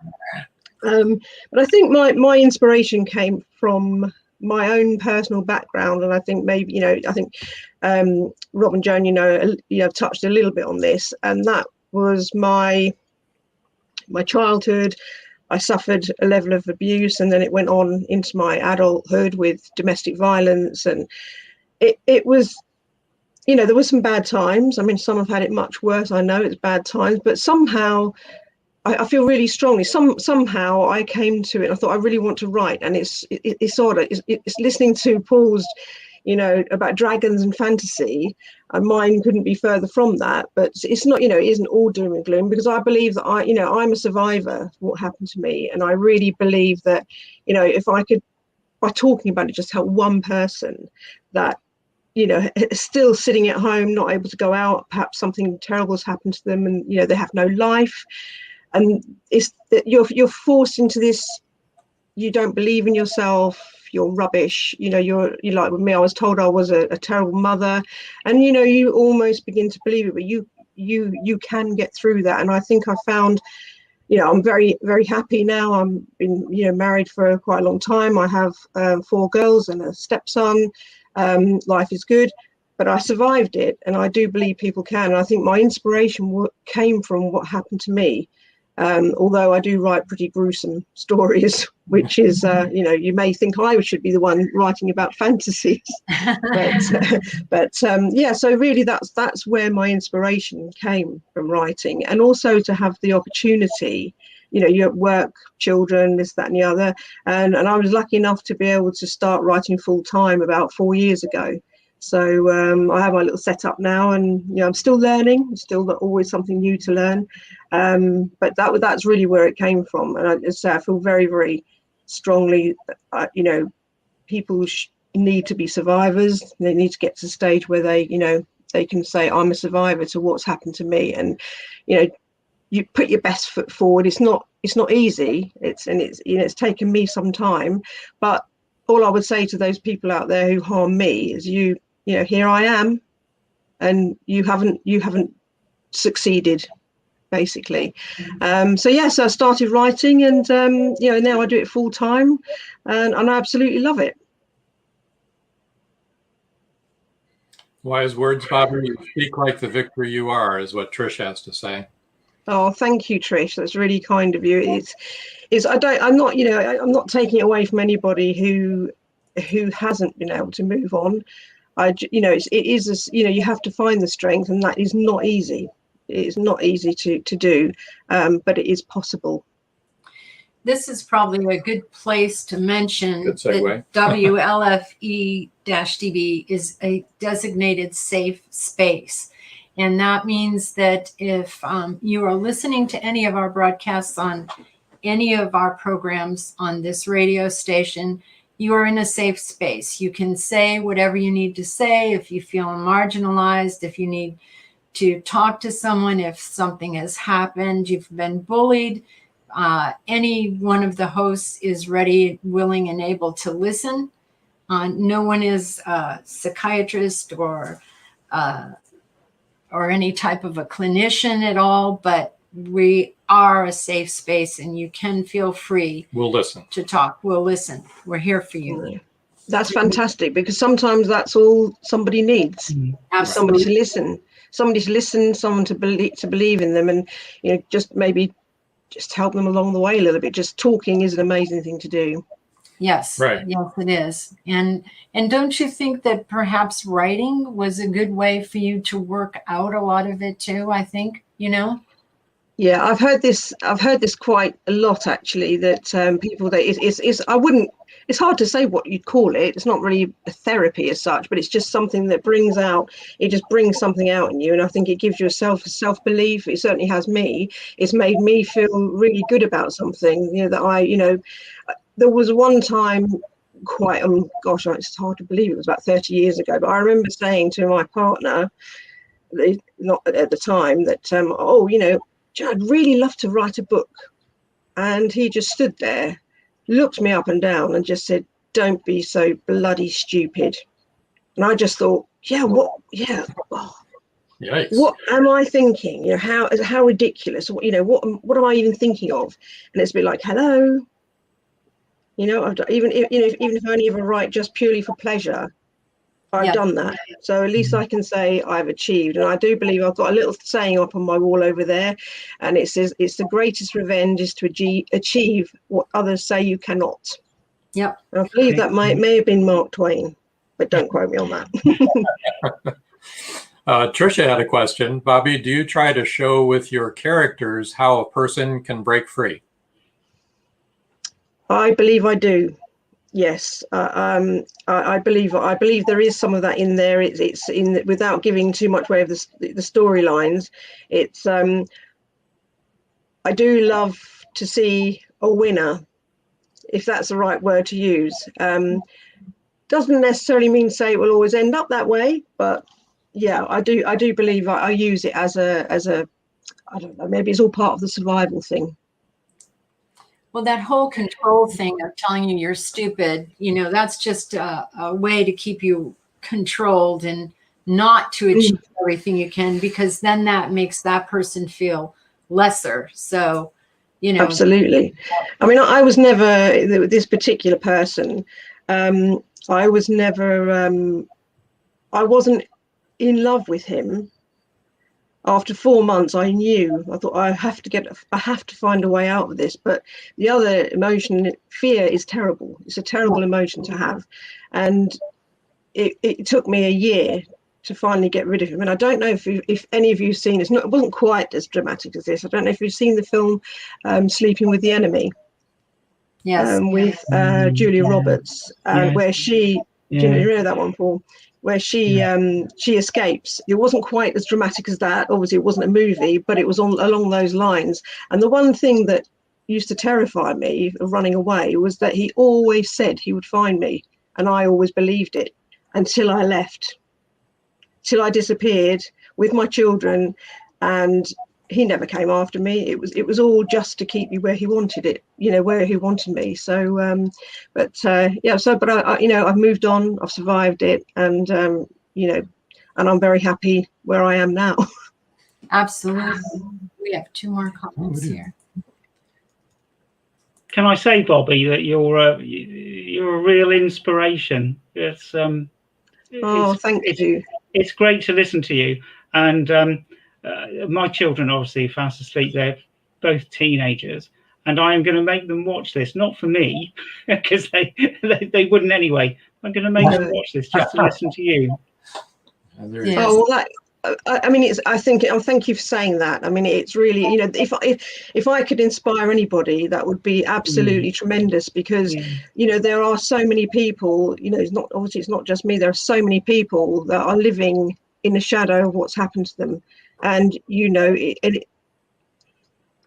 Speaker 7: But I think my inspiration came from my own personal background, and I think maybe, you know, I think Rob and Joan, you know, touched a little bit on this, and that was my childhood. I suffered a level of abuse, and then it went on into my adulthood with domestic violence, and it was, you know, there were some bad times. I mean, some have had it much worse. I know it's bad times, but somehow I feel really strongly. Somehow I came to it. I thought I really want to write, and it's sort of it's listening to Paul's, you know, about dragons and fantasy, and mine couldn't be further from that. But it's not, you know, it isn't all doom and gloom, because I believe that I'm a survivor of what happened to me, and I really believe that, you know, if I could, by talking about it, just help one person that, you know, still sitting at home, not able to go out, perhaps something terrible has happened to them, and, you know, they have no life. And it's that you're forced into this, you don't believe in yourself, you're rubbish, you know, you're like with me, I was told I was a terrible mother, and, you know, you almost begin to believe it, but you can get through that. And I think I found, you know, I'm very, very happy now. I'm been, you know, married for quite a long time. I have 4 girls and a stepson. Life is good, but I survived it, and I do believe people can. And I think my inspiration came from what happened to me. Although I do write pretty gruesome stories, which is, you know, you may think I should be the one writing about fantasies, but yeah, so really that's where my inspiration came from, writing, and also to have the opportunity, you know, you work, children, this, that, and the other, and I was lucky enough to be able to start writing full time about 4 years ago. So I have my little setup now, and, you know, I'm still learning. There's still always something new to learn. But that's really where it came from. And I feel very, very strongly, you know, people need to be survivors. They need to get to the stage where they, you know, they can say, I'm a survivor to what's happened to me. And, you know, you put your best foot forward. It's not easy. It's you know, it's taken me some time. But all I would say to those people out there who harm me is, you know, here I am, and you haven't succeeded, basically. So yes, I started writing, and you know, now I do it full time, and I absolutely love it.
Speaker 2: Wise words, Bobbie. You speak like the victor you are, is what Trish has to say.
Speaker 7: Oh, thank you, Trish. That's really kind of you. I'm not, you know, I'm not taking it away from anybody who hasn't been able to move on. You know, it is, you know, you have to find the strength, and that is not easy. It is not easy to do, but it is possible.
Speaker 3: This is probably a good place to mention that WLFE-DB is a designated safe space. And that means that if you are listening to any of our broadcasts on any of our programs on this radio station, you are in a safe space. You can say whatever you need to say. If you feel marginalized, if you need to talk to someone, if something has happened, you've been bullied, any one of the hosts is ready, willing, and able to listen. No one is a psychiatrist or any type of a clinician at all, but we are a safe space, and you can feel free.
Speaker 2: We'll listen.
Speaker 3: To talk. We'll listen. We're here for you.
Speaker 7: That's fantastic, because sometimes that's all somebody needs.
Speaker 3: Absolutely.
Speaker 7: Somebody to listen, someone to believe in them, and just help them along the way a little bit. Just talking is an amazing thing to do.
Speaker 3: Yes.
Speaker 2: Right.
Speaker 3: Yes, it is. And don't you think that perhaps writing was a good way for you to work out a lot of it too? I think,
Speaker 7: Yeah, I've heard this quite a lot, actually, that people that it's hard to say what you'd call it. It's not really a therapy as such, but it's just something that brings something out in you. And I think it gives you a self-belief. It certainly has me. It's made me feel really good about something, there was one time it's hard to believe it was about 30 years ago, but I remember saying to my partner, not at the time, that, I'd really love to write a book. And he just stood there, looked me up and down and just said, "Don't be so bloody stupid." And I just thought,
Speaker 2: Yikes.
Speaker 7: What am I thinking? How ridiculous, what am I even thinking of? And it's a bit like, hello, even if I only ever write just purely for pleasure, I've done that. So at least I can say I've achieved. And I do believe I've got a little saying up on my wall over there, and it says, "It's the greatest revenge is to achieve what others say you cannot."
Speaker 3: Yep.
Speaker 7: And I believe that may have been Mark Twain, but don't quote me on that.
Speaker 2: Tricia had a question. Bobbie, do you try to show with your characters how a person can break free?
Speaker 7: I believe I do. Yes, I believe there is some of that in there. It's in, without giving too much away of the storylines. It's I do love to see a winner, if that's the right word to use. Doesn't necessarily mean to say it will always end up that way, but yeah, I do believe I use it as a I don't know, maybe it's all part of the survival thing.
Speaker 3: Well, that whole control thing of telling you you're stupid, that's just a way to keep you controlled and not to achieve everything you can, because then that makes that person feel lesser. So,
Speaker 7: Absolutely. I mean, I was never, this particular person, I was never, I wasn't in love with him. After 4 months, I thought I have to find a way out of this. But the other emotion, fear, is terrible. It's a terrible emotion to have. And it took me a year to finally get rid of him. And I don't know if any of you've seen it. It wasn't quite as dramatic as this. I don't know if you've seen the film Sleeping with the Enemy.
Speaker 3: Yes.
Speaker 7: With Julia Roberts, where she, do you know that one, Paul? Where she escapes. It wasn't quite as dramatic as that. Obviously, it wasn't a movie, but it was along those lines. And the one thing that used to terrify me of running away was that he always said he would find me, and I always believed it until I left, till I disappeared with my children, and he never came after me. It was all just to keep me where he wanted it, where he wanted me. So, but I've moved on. I've survived it, and and I'm very happy where I am now.
Speaker 3: Absolutely. We have 2 more comments here.
Speaker 4: Can I say, Bobbie, that you're a real inspiration? Thank
Speaker 7: you.
Speaker 4: It's great to listen to you, and my children obviously fast asleep. They're both teenagers, and I am going to make them watch this, not for me, because they wouldn't anyway. I'm going to make them watch this just to listen to you.
Speaker 3: Yes.
Speaker 7: Oh, well, I mean, thank you for saying that. I mean, it's really, if I could inspire anybody, that would be absolutely tremendous, because there are so many people. It's not just me. There are so many people that are living in the shadow of what's happened to them. And, you know,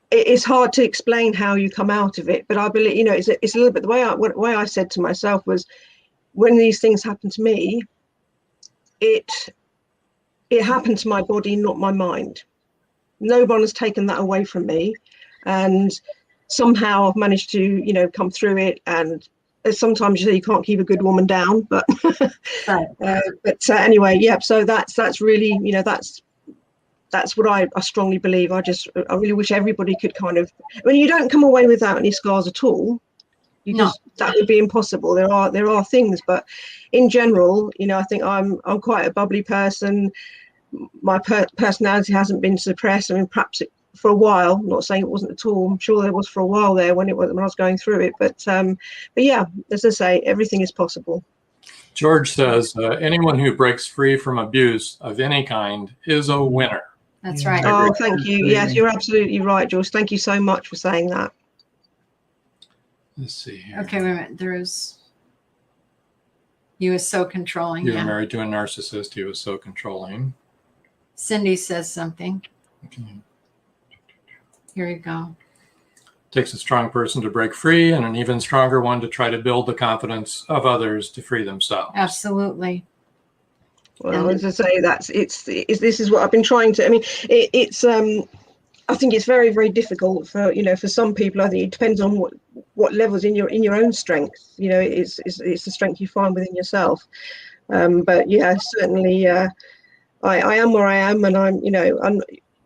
Speaker 7: it's hard to explain how you come out of it, but I believe, you know, it's a little bit the way I said to myself was, when these things happen to me, it happened to my body, not my mind. No one has taken that away from me, and somehow I've managed to, you know, come through it. And sometimes you can't keep a good woman down, but
Speaker 3: Right.
Speaker 7: Anyway, yeah. So that's really, you know, that's what I strongly believe. I really wish everybody could kind of, I mean, you don't come away without any scars at all. That would be impossible. There are things, but in general, you know, I think I'm quite a bubbly person. My personality hasn't been suppressed. I mean, perhaps for a while. I'm not saying it wasn't at all. I'm sure there was for a while there when I was going through it. But yeah, as I say, everything is possible.
Speaker 2: George says, anyone who breaks free from abuse of any kind is a winner.
Speaker 3: That's right.
Speaker 7: Oh, thank you. Yes, you're absolutely right, George. Thank you so much for saying that.
Speaker 2: Let's see here.
Speaker 3: Okay, wait a minute. He was so controlling.
Speaker 2: You were married to a narcissist. He was so controlling.
Speaker 3: Cindy says something.
Speaker 2: Okay.
Speaker 3: Here you go.
Speaker 2: Takes a strong person to break free, and an even stronger one to try to build the confidence of others to free themselves.
Speaker 3: Absolutely.
Speaker 7: Well, as I say, this is what I've been trying to. I mean, it's I think it's very, very difficult for, you know, for some people. I think it depends on what levels in your own strength. You know, it's the strength you find within yourself. But yeah, certainly, I am where I am, and I'm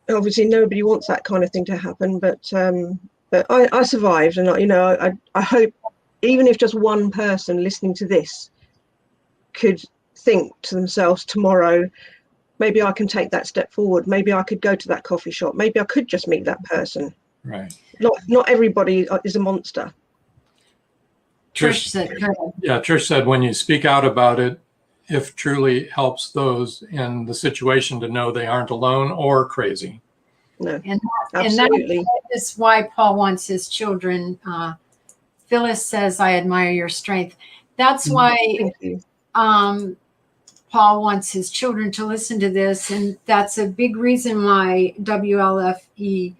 Speaker 7: obviously nobody wants that kind of thing to happen. But I survived, and I hope, even if just one person listening to this could think to themselves tomorrow, maybe I can take that step forward. Maybe I could go to that coffee shop. Maybe I could just meet that person.
Speaker 2: Right.
Speaker 7: Not everybody is a monster.
Speaker 3: Trish said,
Speaker 2: Trish said, when you speak out about it, if truly helps those in the situation to know they aren't alone or crazy.
Speaker 7: No,
Speaker 3: absolutely. And that is why Paul wants his children. Phyllis says, I admire your strength. That's why Paul wants his children to listen to this. And that's a big reason why WLFE.-DB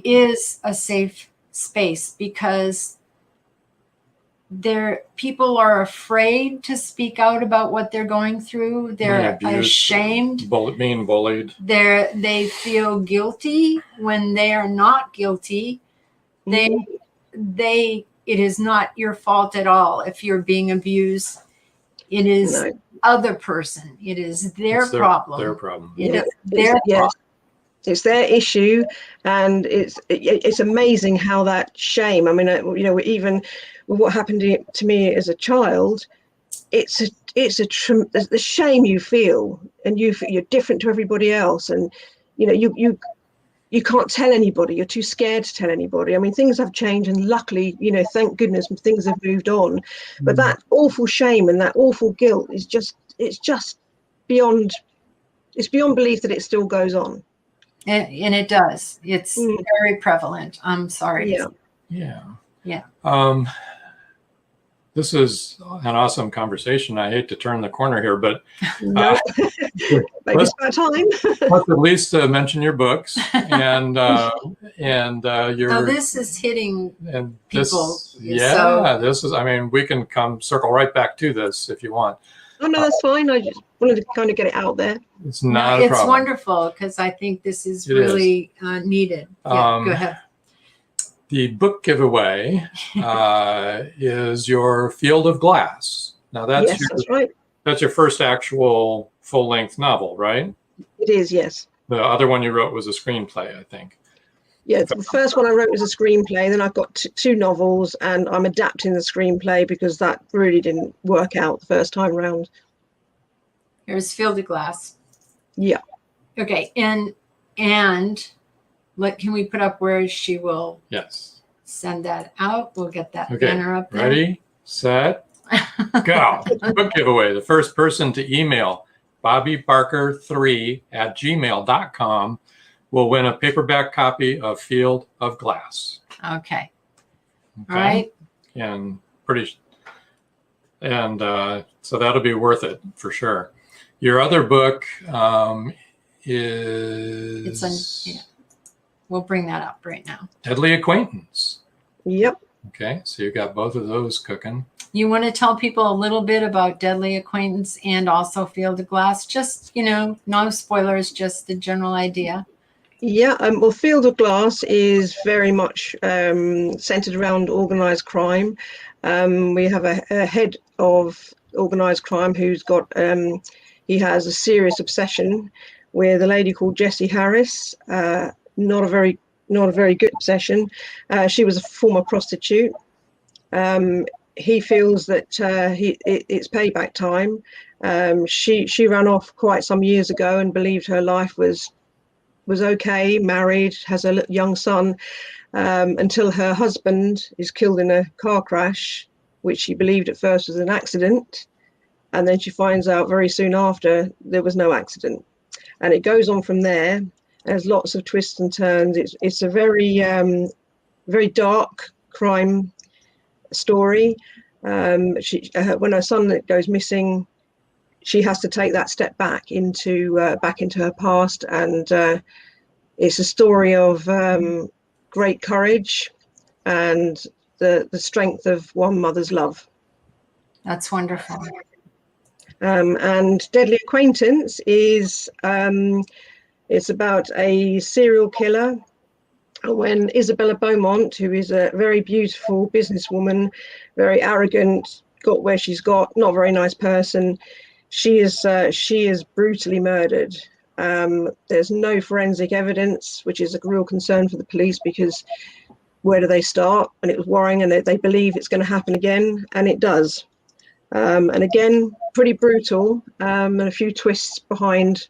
Speaker 3: is a safe space, because people are afraid to speak out about what they're going through. They're ashamed.
Speaker 2: Being bullied.
Speaker 3: They feel guilty when they are not guilty. It is not your fault at all if you're being abused. It is other person. It is their problem.
Speaker 2: Their problem.
Speaker 3: It is their problem.
Speaker 7: It's their issue, and it's amazing how that shame. I mean, even with what happened to me as a child, it's the shame you feel, and you're different to everybody else, and you can't tell anybody. You're too scared to tell anybody. I mean, things have changed, and luckily, thank goodness, things have moved on. But that awful shame and that awful guilt is just beyond belief that it still goes on.
Speaker 3: And it does. It's very prevalent. I'm sorry.
Speaker 2: Yeah. This is an awesome conversation. I hate to turn the corner here, but
Speaker 7: maybe it's about time.
Speaker 2: Let's at least mention your books and your.
Speaker 3: So this is hitting people.
Speaker 2: This is. I mean, we can circle right back to this if you want.
Speaker 7: Oh no, that's fine. I just wanted to kind of get it out there.
Speaker 2: It's not a problem.
Speaker 3: It's wonderful, because I think this is really needed. Yeah, go ahead.
Speaker 2: The book giveaway is your Field of Glass. Now that's right. That's your first actual full-length novel, right?
Speaker 7: It is, yes.
Speaker 2: The other one you wrote was a screenplay, I think.
Speaker 7: Yeah, the first one I wrote was a screenplay. Then I've got two novels, and I'm adapting the screenplay because that really didn't work out the first time around.
Speaker 3: Here's Field of Glass.
Speaker 7: Yeah.
Speaker 3: Okay, and can we put up where she will send that out? We'll get that banner up there.
Speaker 2: Ready, set, go. Book giveaway. The first person to email bobbiebarker3@gmail.com will win a paperback copy of Field of Glass.
Speaker 3: Okay. All right.
Speaker 2: And so that'll be worth it for sure. Your other book is...
Speaker 3: We'll bring that up right now.
Speaker 2: Deadly Acquaintance.
Speaker 7: Yep.
Speaker 2: Okay, so you got both of those cooking.
Speaker 3: You want to tell people a little bit about Deadly Acquaintance and also Field of Glass? Just, no spoilers, just the general idea.
Speaker 7: Yeah, well, Field of Glass is very much centered around organized crime. We have a head of organized crime who's got, he has a serious obsession with a lady called Jessie Harris. Not a very good obsession. She was a former prostitute. He feels that it's payback time. She ran off quite some years ago and believed her life was okay, married, has a young son, until her husband is killed in a car crash, which she believed at first was an accident. And then she finds out very soon after there was no accident. And it goes on from there. There's lots of twists and turns. It's a very, very dark crime story. When her son goes missing, she has to take that step back into her past, and it's a story of great courage and the strength of one mother's love.
Speaker 3: That's wonderful.
Speaker 7: And Deadly Acquaintance is it's about a serial killer. When Isabella Beaumont, who is a very beautiful businesswoman, very arrogant, got where she's got, not a very nice person, she is brutally murdered. There's no forensic evidence, which is a real concern for the police, because where do they start? And it was worrying, and they believe it's going to happen again, and it does. And again, pretty brutal, and a few twists behind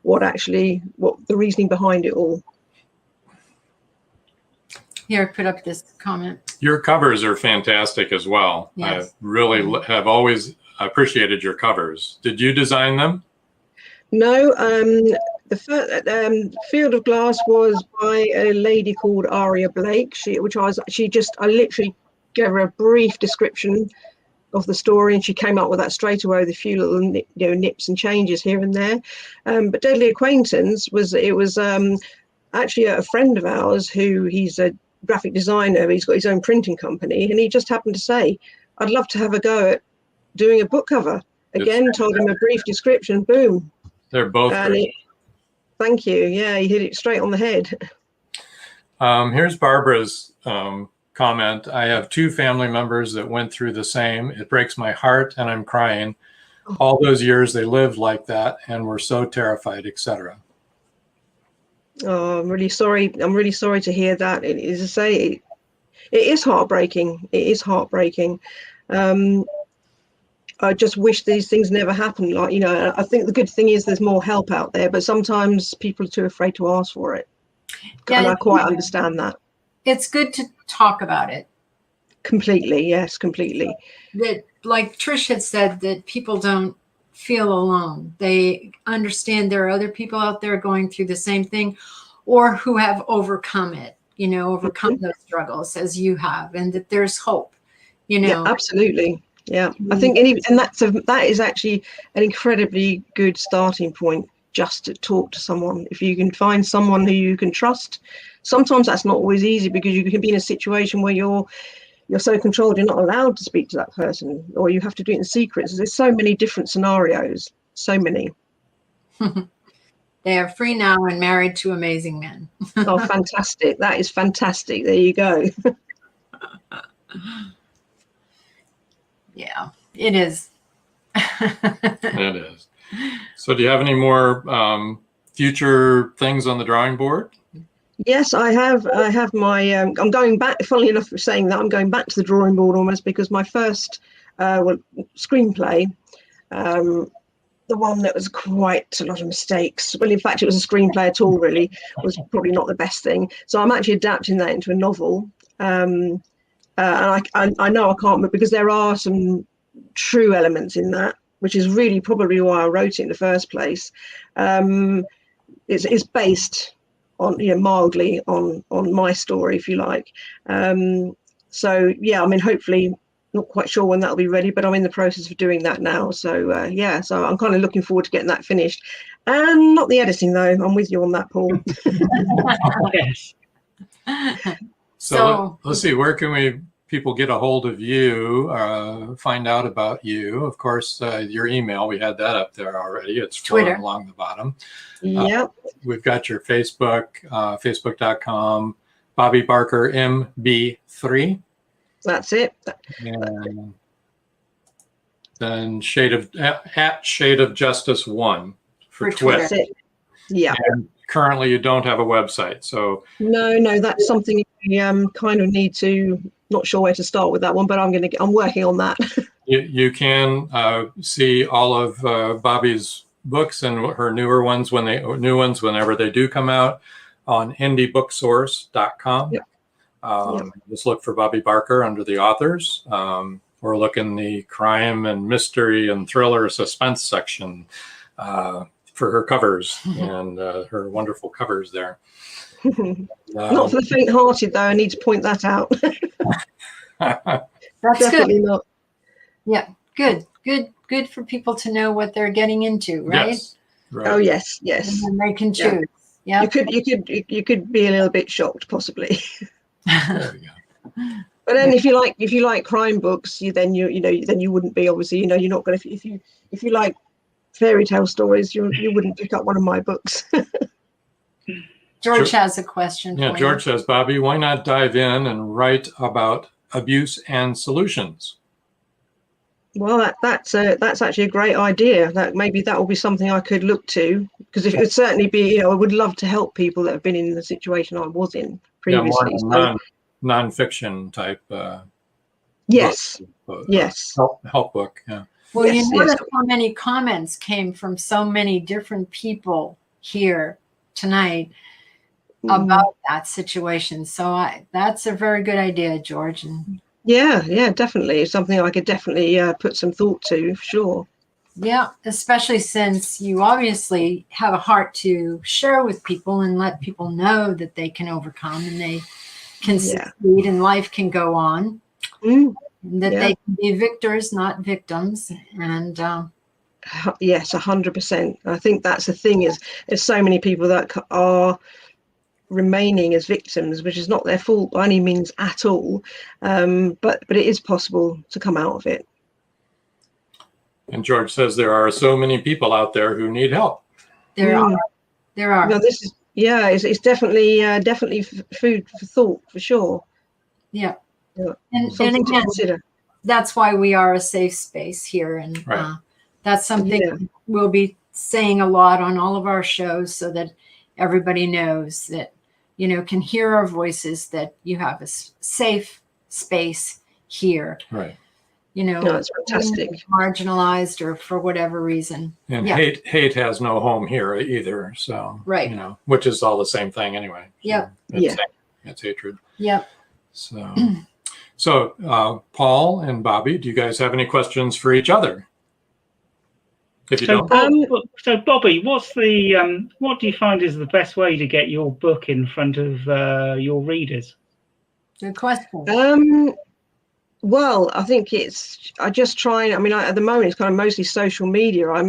Speaker 7: what the reasoning behind it all.
Speaker 3: Here, put up this comment.
Speaker 2: Your covers are fantastic as well.
Speaker 3: Yes.
Speaker 2: I really have always appreciated your covers. Did you design them?
Speaker 7: No, the first, Field of Glass was by a lady called Aria Blake. I literally gave her a brief description of the story, and she came up with that straight away with a few little nips and changes here and there. But Deadly Acquaintance was actually a friend of ours he's a graphic designer. He's got his own printing company, and he just happened to say, I'd love to have a go at doing a book cover. Again, told him a brief description, boom.
Speaker 2: They're both great.
Speaker 7: Thank you. Yeah, he hit it straight on the head.
Speaker 2: Here's Barbara's comment. I have 2 family members that went through the same. It breaks my heart and I'm crying. All those years they lived like that and were so terrified, etc.
Speaker 7: Oh, I'm really sorry. I'm really sorry to hear that. It is heartbreaking. It is heartbreaking. I just wish these things never happened. I think the good thing is there's more help out there, but sometimes people are too afraid to ask for it. Yeah, and I quite understand that.
Speaker 3: It's good to talk about it.
Speaker 7: Completely, yes, completely.
Speaker 3: That, like Trish had said, that people don't feel alone. They understand there are other people out there going through the same thing, or who have overcome it, overcome those struggles as you have, and that there's hope,
Speaker 7: Yeah, absolutely. Yeah, I think, that is actually an incredibly good starting point, just to talk to someone. If you can find someone who you can trust, sometimes that's not always easy, because you can be in a situation where you're so controlled you're not allowed to speak to that person, or you have to do it in secret. So there's so many different scenarios, so many.
Speaker 3: They are free now and married to amazing men.
Speaker 7: Oh, fantastic. That is fantastic. There you go.
Speaker 3: Yeah, it is.
Speaker 2: It is. So do you have any more future things on the drawing board?
Speaker 7: Yes, I have my, I'm going back, funnily enough for saying that, I'm going back to the drawing board almost, because my first screenplay, the one that was quite a lot of mistakes, well, in fact, it was a screenplay at all, really, was probably not the best thing. So I'm actually adapting that into a novel. And I know I can't, because there are some true elements in that, which is really probably why I wrote it in the first place. It's based on, mildly on my story, if you like. So yeah, I mean, hopefully not quite sure when that'll be ready, but I'm in the process of doing that now. So yeah, so I'm kind of looking forward to getting that finished. And not the editing though. I'm with you on that, Paul.
Speaker 4: Yes.
Speaker 2: So let's see, where can people get a hold of you, find out about you? Of course, your email, we had that up there already. It's
Speaker 3: Twitter
Speaker 2: along the bottom.
Speaker 7: Yep.
Speaker 2: We've got your Facebook, facebook.com, Bobbie Barker MB3.
Speaker 7: That's it.
Speaker 2: And then at Shade of Justice 1 for Twitter.
Speaker 7: That's it. Yeah.
Speaker 2: And currently you don't have a website, so
Speaker 7: no, that's something I kind of need to. Not sure where to start with that one, but I'm working on that.
Speaker 2: you can see all of Bobbie's books and her newer ones whenever they do come out on indiebooksource.com.
Speaker 7: Yep.
Speaker 2: Just look for Bobbie Barker under the authors, or look in the crime and mystery and thriller suspense section for her covers and her wonderful covers there.
Speaker 7: Not for the faint-hearted, though. I need to point that out.
Speaker 3: That's
Speaker 7: definitely
Speaker 3: good.
Speaker 7: Not.
Speaker 3: Yeah, good for people to know what they're getting into, right?
Speaker 2: Yes. Right.
Speaker 7: Oh yes.
Speaker 3: And they can choose. Yeah.
Speaker 7: You could be a little bit shocked, possibly.
Speaker 2: There we go.
Speaker 7: But then if you like crime books, then you wouldn't be, obviously, you're not going to, if you like fairy tale stories, you wouldn't pick up one of my books.
Speaker 3: George has a question.
Speaker 2: Yeah,
Speaker 3: for
Speaker 2: George says, Bobbie, why not dive in and write about abuse and solutions?
Speaker 7: Well, that's actually a great idea. That maybe that will be something I could look to, because it would certainly be, I would love to help people that have been in the situation I was in previously.
Speaker 2: Yeah, more non-fiction type.
Speaker 7: Yes.
Speaker 2: Book,
Speaker 7: yes.
Speaker 2: Help book. Yeah.
Speaker 3: Well,
Speaker 7: Yes,
Speaker 3: you notice
Speaker 7: yes.
Speaker 3: how many comments came from so many different people here tonight about that situation. So that's a very good idea, George. And
Speaker 7: Yeah, definitely. It's something I could definitely put some thought to, for sure.
Speaker 3: yeah, especially since you obviously have a heart to share with people and let people know that they can overcome and they can succeed and life can go on. That they can be victors, not victims. And
Speaker 7: yes, 100%. I think that's the thing, is there's so many people that are remaining as victims, which is not their fault by any means at all, but it is possible to come out of it.
Speaker 2: And George says there are so many people out there who need help.
Speaker 3: There are.
Speaker 7: No, this is it's definitely food for thought, for sure.
Speaker 3: Yeah.
Speaker 7: And
Speaker 3: again,
Speaker 7: consider.
Speaker 3: That's why we are a safe space here, and that's something we'll be saying a lot on all of our shows, so that everybody knows that, can hear our voices, that you have a safe space here.
Speaker 2: Right.
Speaker 7: It's fantastic.
Speaker 3: Marginalized or for whatever reason.
Speaker 2: And hate has no home here either. So, which is all the same thing anyway.
Speaker 3: Yep.
Speaker 2: It's hatred.
Speaker 3: Yep.
Speaker 2: So, Paul and Bobbie, do you guys have any questions for each other? If you don't.
Speaker 4: So Bobbie, what do you find is the best way to get your book in front of your readers?
Speaker 3: Good question.
Speaker 7: Well, I think I just try. At the moment it's kind of mostly social media. I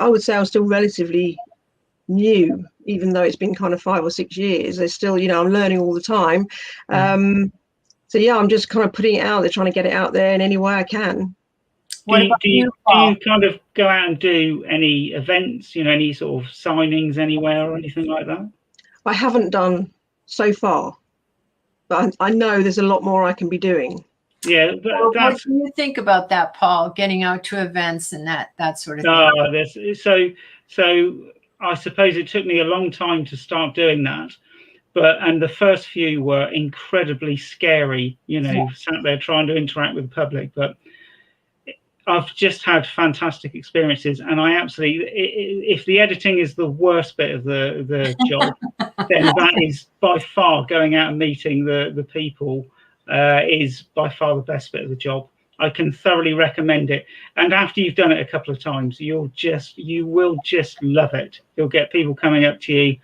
Speaker 7: would say I'm still relatively new, even though it's been kind of 5 or 6 years. There's still, I'm learning all the time. So I'm just kind of putting it out there, trying to get it out there in any way I can.
Speaker 4: Do you kind of go out and do any events, any sort of signings anywhere or anything like that?
Speaker 7: I haven't done so far, but I know there's a lot more I can be doing.
Speaker 4: Yeah.
Speaker 3: What do you think about that, Paul, getting out to events and that sort of thing?
Speaker 4: So I suppose it took me a long time to start doing that. And the first few were incredibly scary, sat there trying to interact with the public. But I've just had fantastic experiences, and I absolutely, if the editing is the worst bit of the job, then that is by far going out and meeting the people is by far the best bit of the job. I can thoroughly recommend it. And after you've done it a couple of times, you will just love it. You'll get people coming up to you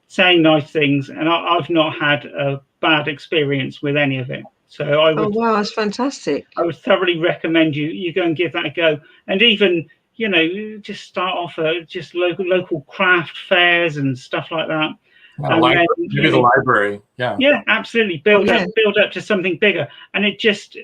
Speaker 4: saying nice things, and I've not had a bad experience with any of it. So I would.
Speaker 7: Oh wow, that's fantastic.
Speaker 4: I would thoroughly recommend you go and give that a go, and even just start off just local craft fairs and stuff like that.
Speaker 2: And maybe the library.
Speaker 4: Yeah, absolutely. Build up to something bigger, and it just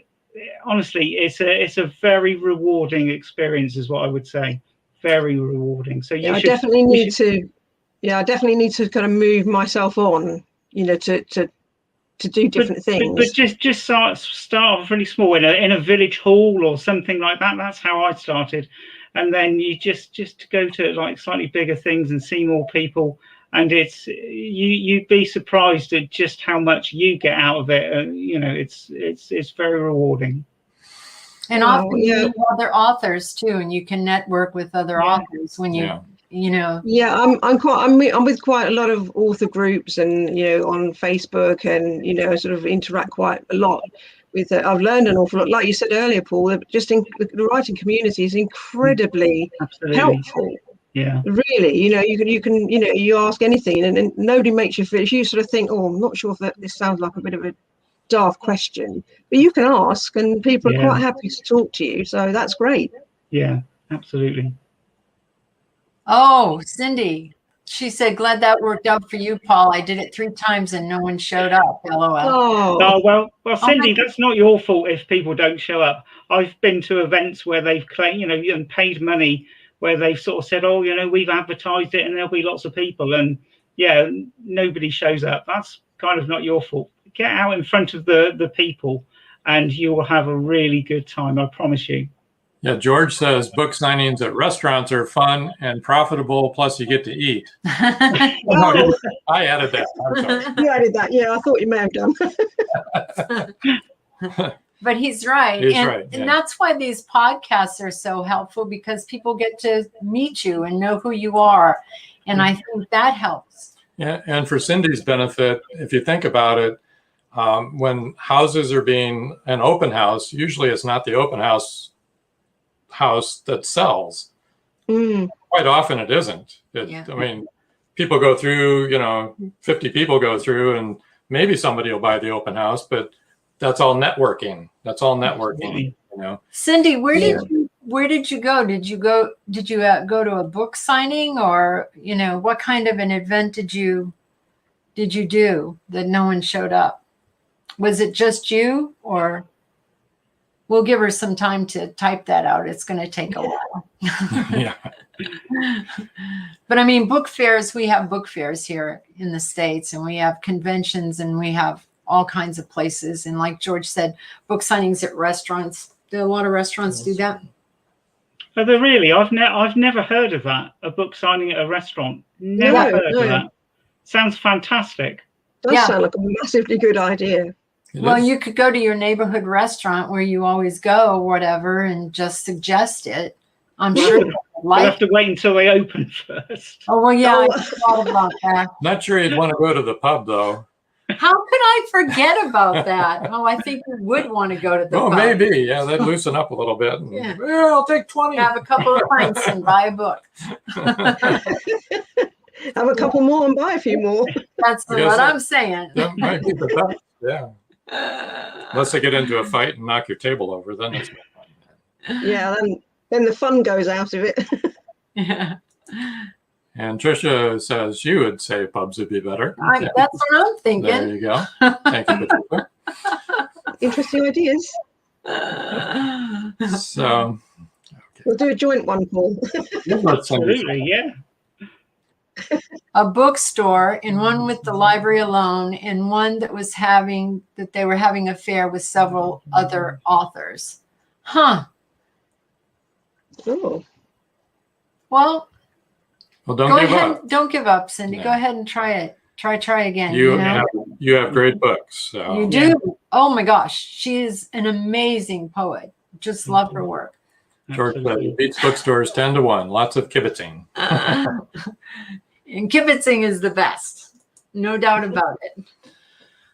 Speaker 4: honestly, it's a very rewarding experience, is what I would say. Very rewarding. So
Speaker 7: I definitely need to kind of move myself on, to do different things.
Speaker 4: But just start off really small in a village hall or something like that. That's how I started, and then you just go to like slightly bigger things and see more people, and it's you'd be surprised at just how much you get out of it. It's very rewarding.
Speaker 3: And often you meet other authors too, and you can network with other authors when you.
Speaker 7: I'm with quite a lot of author groups, and on Facebook, and sort of interact quite a lot with I've learned an awful lot, like you said earlier, Paul. The writing community is incredibly helpful.
Speaker 4: Yeah,
Speaker 7: really. You can you ask anything, and nobody makes you feel. If you sort of think, oh, I'm not sure if this sounds like a bit of a daft question, but you can ask, and people are quite happy to talk to you, so that's great.
Speaker 4: Yeah, absolutely.
Speaker 3: Oh, Cindy, she said, glad that worked out for you, Paul. I did it 3 times and no one showed up. LOL.
Speaker 4: Oh, well, Cindy, that's not your fault if people don't show up. I've been to events where they've claimed, and paid money, where they've sort of said, oh, we've advertised it and there'll be lots of people, and nobody shows up. That's kind of not your fault. Get out in front of the people and you will have a really good time, I promise you.
Speaker 2: Yeah, George says book signings at restaurants are fun and profitable, plus you get to eat. I added that. I'm sorry.
Speaker 7: You added that. Yeah, I thought you may have done.
Speaker 3: But he's right.
Speaker 2: He's right.
Speaker 3: And that's why these podcasts are so helpful, because people get to meet you and know who you are. And I think that helps.
Speaker 2: Yeah, and for Cindy's benefit, if you think about it, when houses are being an open house, usually it's not the open house that sells. Quite often it isn't. I mean, people go through, 50 people go through, and maybe somebody will buy the open house, but that's all networking.
Speaker 3: Cindy, where did you go? Did you go to a book signing, or what kind of an event did you do that no one showed up? Was it just you, or we'll give her some time to type that out. It's going to take a while.
Speaker 2: Yeah.
Speaker 3: But I mean, book fairs, we have book fairs here in the States, and we have conventions, and we have all kinds of places. And like George said, book signings at restaurants. Do a lot of restaurants do that?
Speaker 4: Are they really? I've never heard of that. A book signing at a restaurant. Never heard of that. Sounds fantastic.
Speaker 7: Does sound like a massively good idea.
Speaker 3: Well, you could go to your neighborhood restaurant where you always go, or whatever, and just suggest it. I'm sure
Speaker 4: we'll have to wait until they open first.
Speaker 3: Oh, well, yeah, I thought about that.
Speaker 2: Not sure you'd want to go to the pub, though.
Speaker 3: How could I forget about that? Oh, I think you would want to go to the pub.
Speaker 2: Maybe. Yeah, they'd loosen up a little bit. And, I'll take 20.
Speaker 3: Have a couple of pints and buy a book.
Speaker 7: Have a couple more and buy a few more.
Speaker 3: That's what I'm saying.
Speaker 2: That might be the best. Yeah. Unless they get into a fight and knock your table over, then it's fun.
Speaker 7: Yeah, then the fun goes out of it.
Speaker 3: Yeah.
Speaker 2: And Tricia says you would say pubs would be better.
Speaker 3: That's what I'm thinking.
Speaker 2: There you go. Thank you, Patricia.
Speaker 7: Interesting ideas.
Speaker 2: So
Speaker 7: we'll do a joint one, Paul.
Speaker 4: Absolutely, yeah.
Speaker 3: A bookstore, and one with the library alone, and one that they were having a fair with several other authors. Huh.
Speaker 7: Oh.
Speaker 3: Well, don't give up, Cindy.
Speaker 2: Yeah.
Speaker 3: Go ahead and try it. Try again.
Speaker 2: You have great books. So.
Speaker 3: You do. Oh my gosh, she is an amazing poet. Just love her work.
Speaker 2: George said, beats bookstores 10-1. Lots of kibitzing.
Speaker 3: And kibitzing is the best, no doubt about it.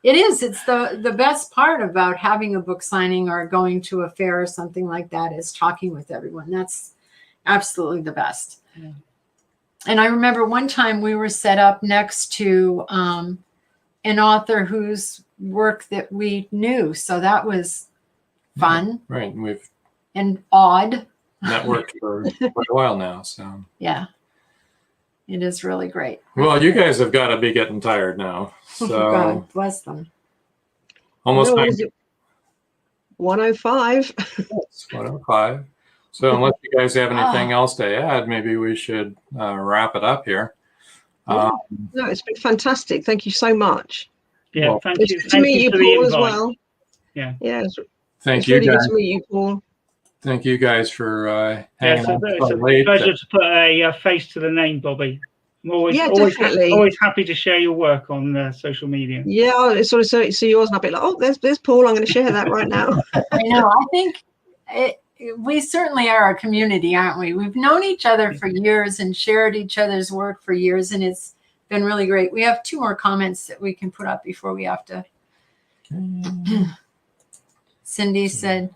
Speaker 3: It is. It's the best part about having a book signing or going to a fair or something like that, is talking with everyone. That's absolutely the best. Yeah. And I remember one time we were set up next to an author whose work that we knew. So that was fun.
Speaker 2: Right. And we've
Speaker 3: and odd.
Speaker 2: networked for quite a while now. So
Speaker 3: yeah, it is really great.
Speaker 2: Well, you guys have got to be getting tired now. So
Speaker 3: God bless them.
Speaker 2: Almost
Speaker 7: 105.
Speaker 2: It's 105. So unless you guys have anything else to add, maybe we should wrap it up here.
Speaker 7: No, it's been fantastic. Thank you so much.
Speaker 4: Yeah,
Speaker 2: Well,
Speaker 4: thank
Speaker 7: It's
Speaker 4: you.
Speaker 7: good to
Speaker 4: Thank
Speaker 7: meet you,
Speaker 4: for the
Speaker 7: Paul, as
Speaker 4: invite.
Speaker 7: well.
Speaker 4: Yeah.
Speaker 7: Yeah, it's
Speaker 2: Thank
Speaker 7: it's
Speaker 2: you
Speaker 7: really
Speaker 2: guys.
Speaker 7: good to meet you, Paul.
Speaker 2: Thank you guys for
Speaker 4: Yeah,
Speaker 2: hanging
Speaker 4: so
Speaker 2: out
Speaker 4: it's
Speaker 2: so
Speaker 4: a
Speaker 2: late.
Speaker 4: pleasure to put a face to the name, Bobbie. I'm always,
Speaker 7: Yeah,
Speaker 4: always,
Speaker 7: definitely.
Speaker 4: always happy to share your work on social media.
Speaker 7: Yeah, it's sort of see yours and I'll be like, oh, there's Paul. I'm going to share that right now.
Speaker 3: I know. I think we certainly are a community, aren't we? We've known each other for years and shared each other's work for years, and it's been really great. We have 2 more comments that we can put up before we have to. Cindy said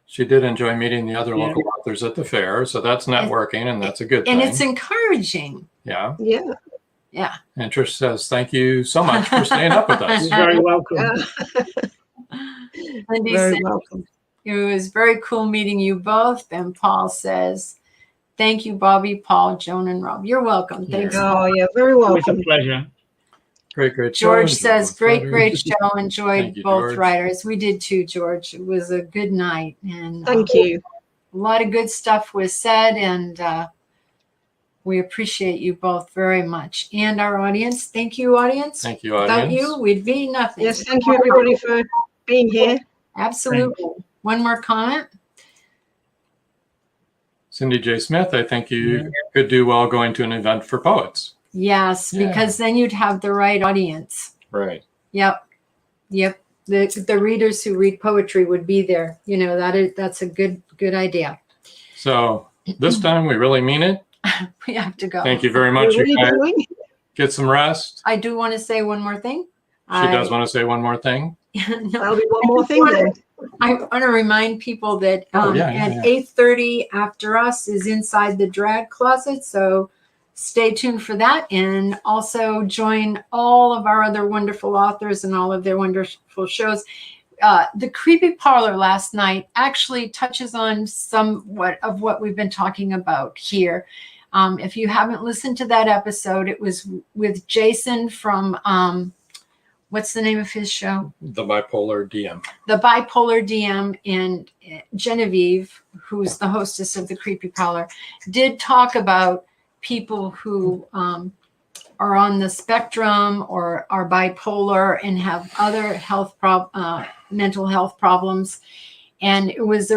Speaker 2: she did enjoy meeting the other local authors at the fair, so that's networking, and that's a good thing.
Speaker 3: And it's encouraging.
Speaker 2: Yeah.
Speaker 7: Yeah.
Speaker 3: Yeah.
Speaker 2: And Trish says, thank you so much for staying up with us.
Speaker 4: You're very welcome.
Speaker 3: Lindy
Speaker 7: Very
Speaker 3: said,
Speaker 7: welcome.
Speaker 3: it was very cool meeting you both. And Paul says, thank you, Bobbie, Paul, Joan, and Rob. You're welcome. Thanks.
Speaker 7: Oh, yeah, very
Speaker 4: Always a
Speaker 7: welcome.
Speaker 4: pleasure.
Speaker 2: Great show.
Speaker 3: George
Speaker 2: Enjoyed
Speaker 3: says,
Speaker 2: both
Speaker 3: great
Speaker 2: writers.
Speaker 3: show. Enjoyed
Speaker 2: Thank you,
Speaker 3: both
Speaker 2: George.
Speaker 3: writers. We did too, George. It was a good night. And
Speaker 7: Thank you.
Speaker 3: a lot of good stuff was said, and we appreciate you both very much. And our audience, thank you, audience.
Speaker 2: Thank you,
Speaker 3: Without
Speaker 2: audience.
Speaker 3: you, we'd be nothing.
Speaker 7: Yes, thank you, everybody, for being here.
Speaker 3: Absolutely. One more comment.
Speaker 2: Cindy J. Smith, I think you could do well going to an event for poets.
Speaker 3: Yes,
Speaker 2: Yeah.
Speaker 3: because then you'd have the right audience.
Speaker 2: Right.
Speaker 3: Yep. The readers who read poetry would be there. You know, that's a good idea.
Speaker 2: So this time we really mean it.
Speaker 3: We have to go.
Speaker 2: Thank you very much,
Speaker 7: We're
Speaker 2: you
Speaker 7: really
Speaker 2: guys.
Speaker 7: going.
Speaker 2: Get some rest.
Speaker 3: I do want to say one more thing.
Speaker 2: She does want to say one more thing.
Speaker 3: No,
Speaker 7: That'll be one more thing then.
Speaker 3: I want to remind people that at 8:30 after us is Inside the Drag Closet. So stay tuned for that. And also join all of our other wonderful authors and all of their wonderful shows. The Creepy Parlor last night actually touches on somewhat of what we've been talking about here. If you haven't listened to that episode, it was with Jason from what's the name of his show?
Speaker 2: The Bipolar DM.
Speaker 3: The Bipolar DM, and Genevieve, who's the hostess of the Creepy Parlor, did talk about people who are on the spectrum or are bipolar and have other mental health problems. And it was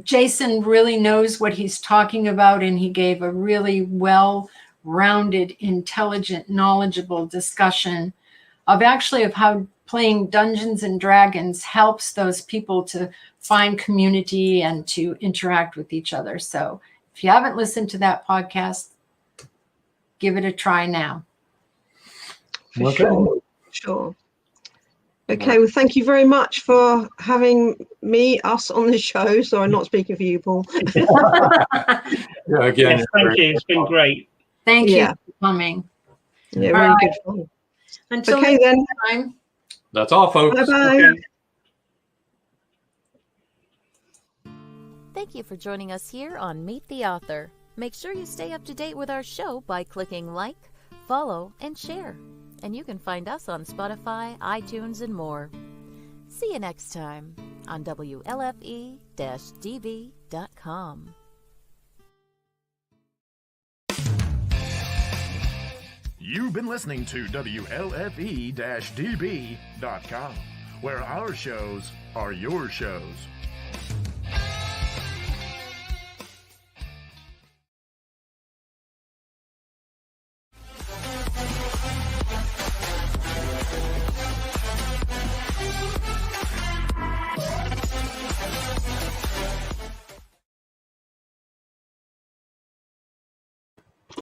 Speaker 3: Jason really knows what he's talking about, and he gave a really well-rounded, intelligent, knowledgeable discussion of how playing Dungeons and Dragons helps those people to find community and to interact with each other. So if you haven't listened to that podcast, give it a try now.
Speaker 2: Okay.
Speaker 7: Sure. Okay, well, thank you very much for having us on the show. So I'm not speaking for you, Paul.
Speaker 2: Yeah, again.
Speaker 4: Yes, thank you. It's been great.
Speaker 3: Thank you
Speaker 7: Yeah.
Speaker 3: for coming.
Speaker 7: Yeah,
Speaker 3: All
Speaker 7: really
Speaker 3: right.
Speaker 7: good fun.
Speaker 3: Until
Speaker 7: Okay,
Speaker 3: next
Speaker 7: then.
Speaker 3: time.
Speaker 2: That's all, folks.
Speaker 7: Bye-bye.
Speaker 4: Okay.
Speaker 1: Thank you for joining us here on Meet the Author. Make sure you stay up to date with our show by clicking like, follow, and share. And you can find us on Spotify, iTunes, and more. See you next time on WLFE-DB.com.
Speaker 8: You've been listening to WLFE-DB.com, where our shows are your shows.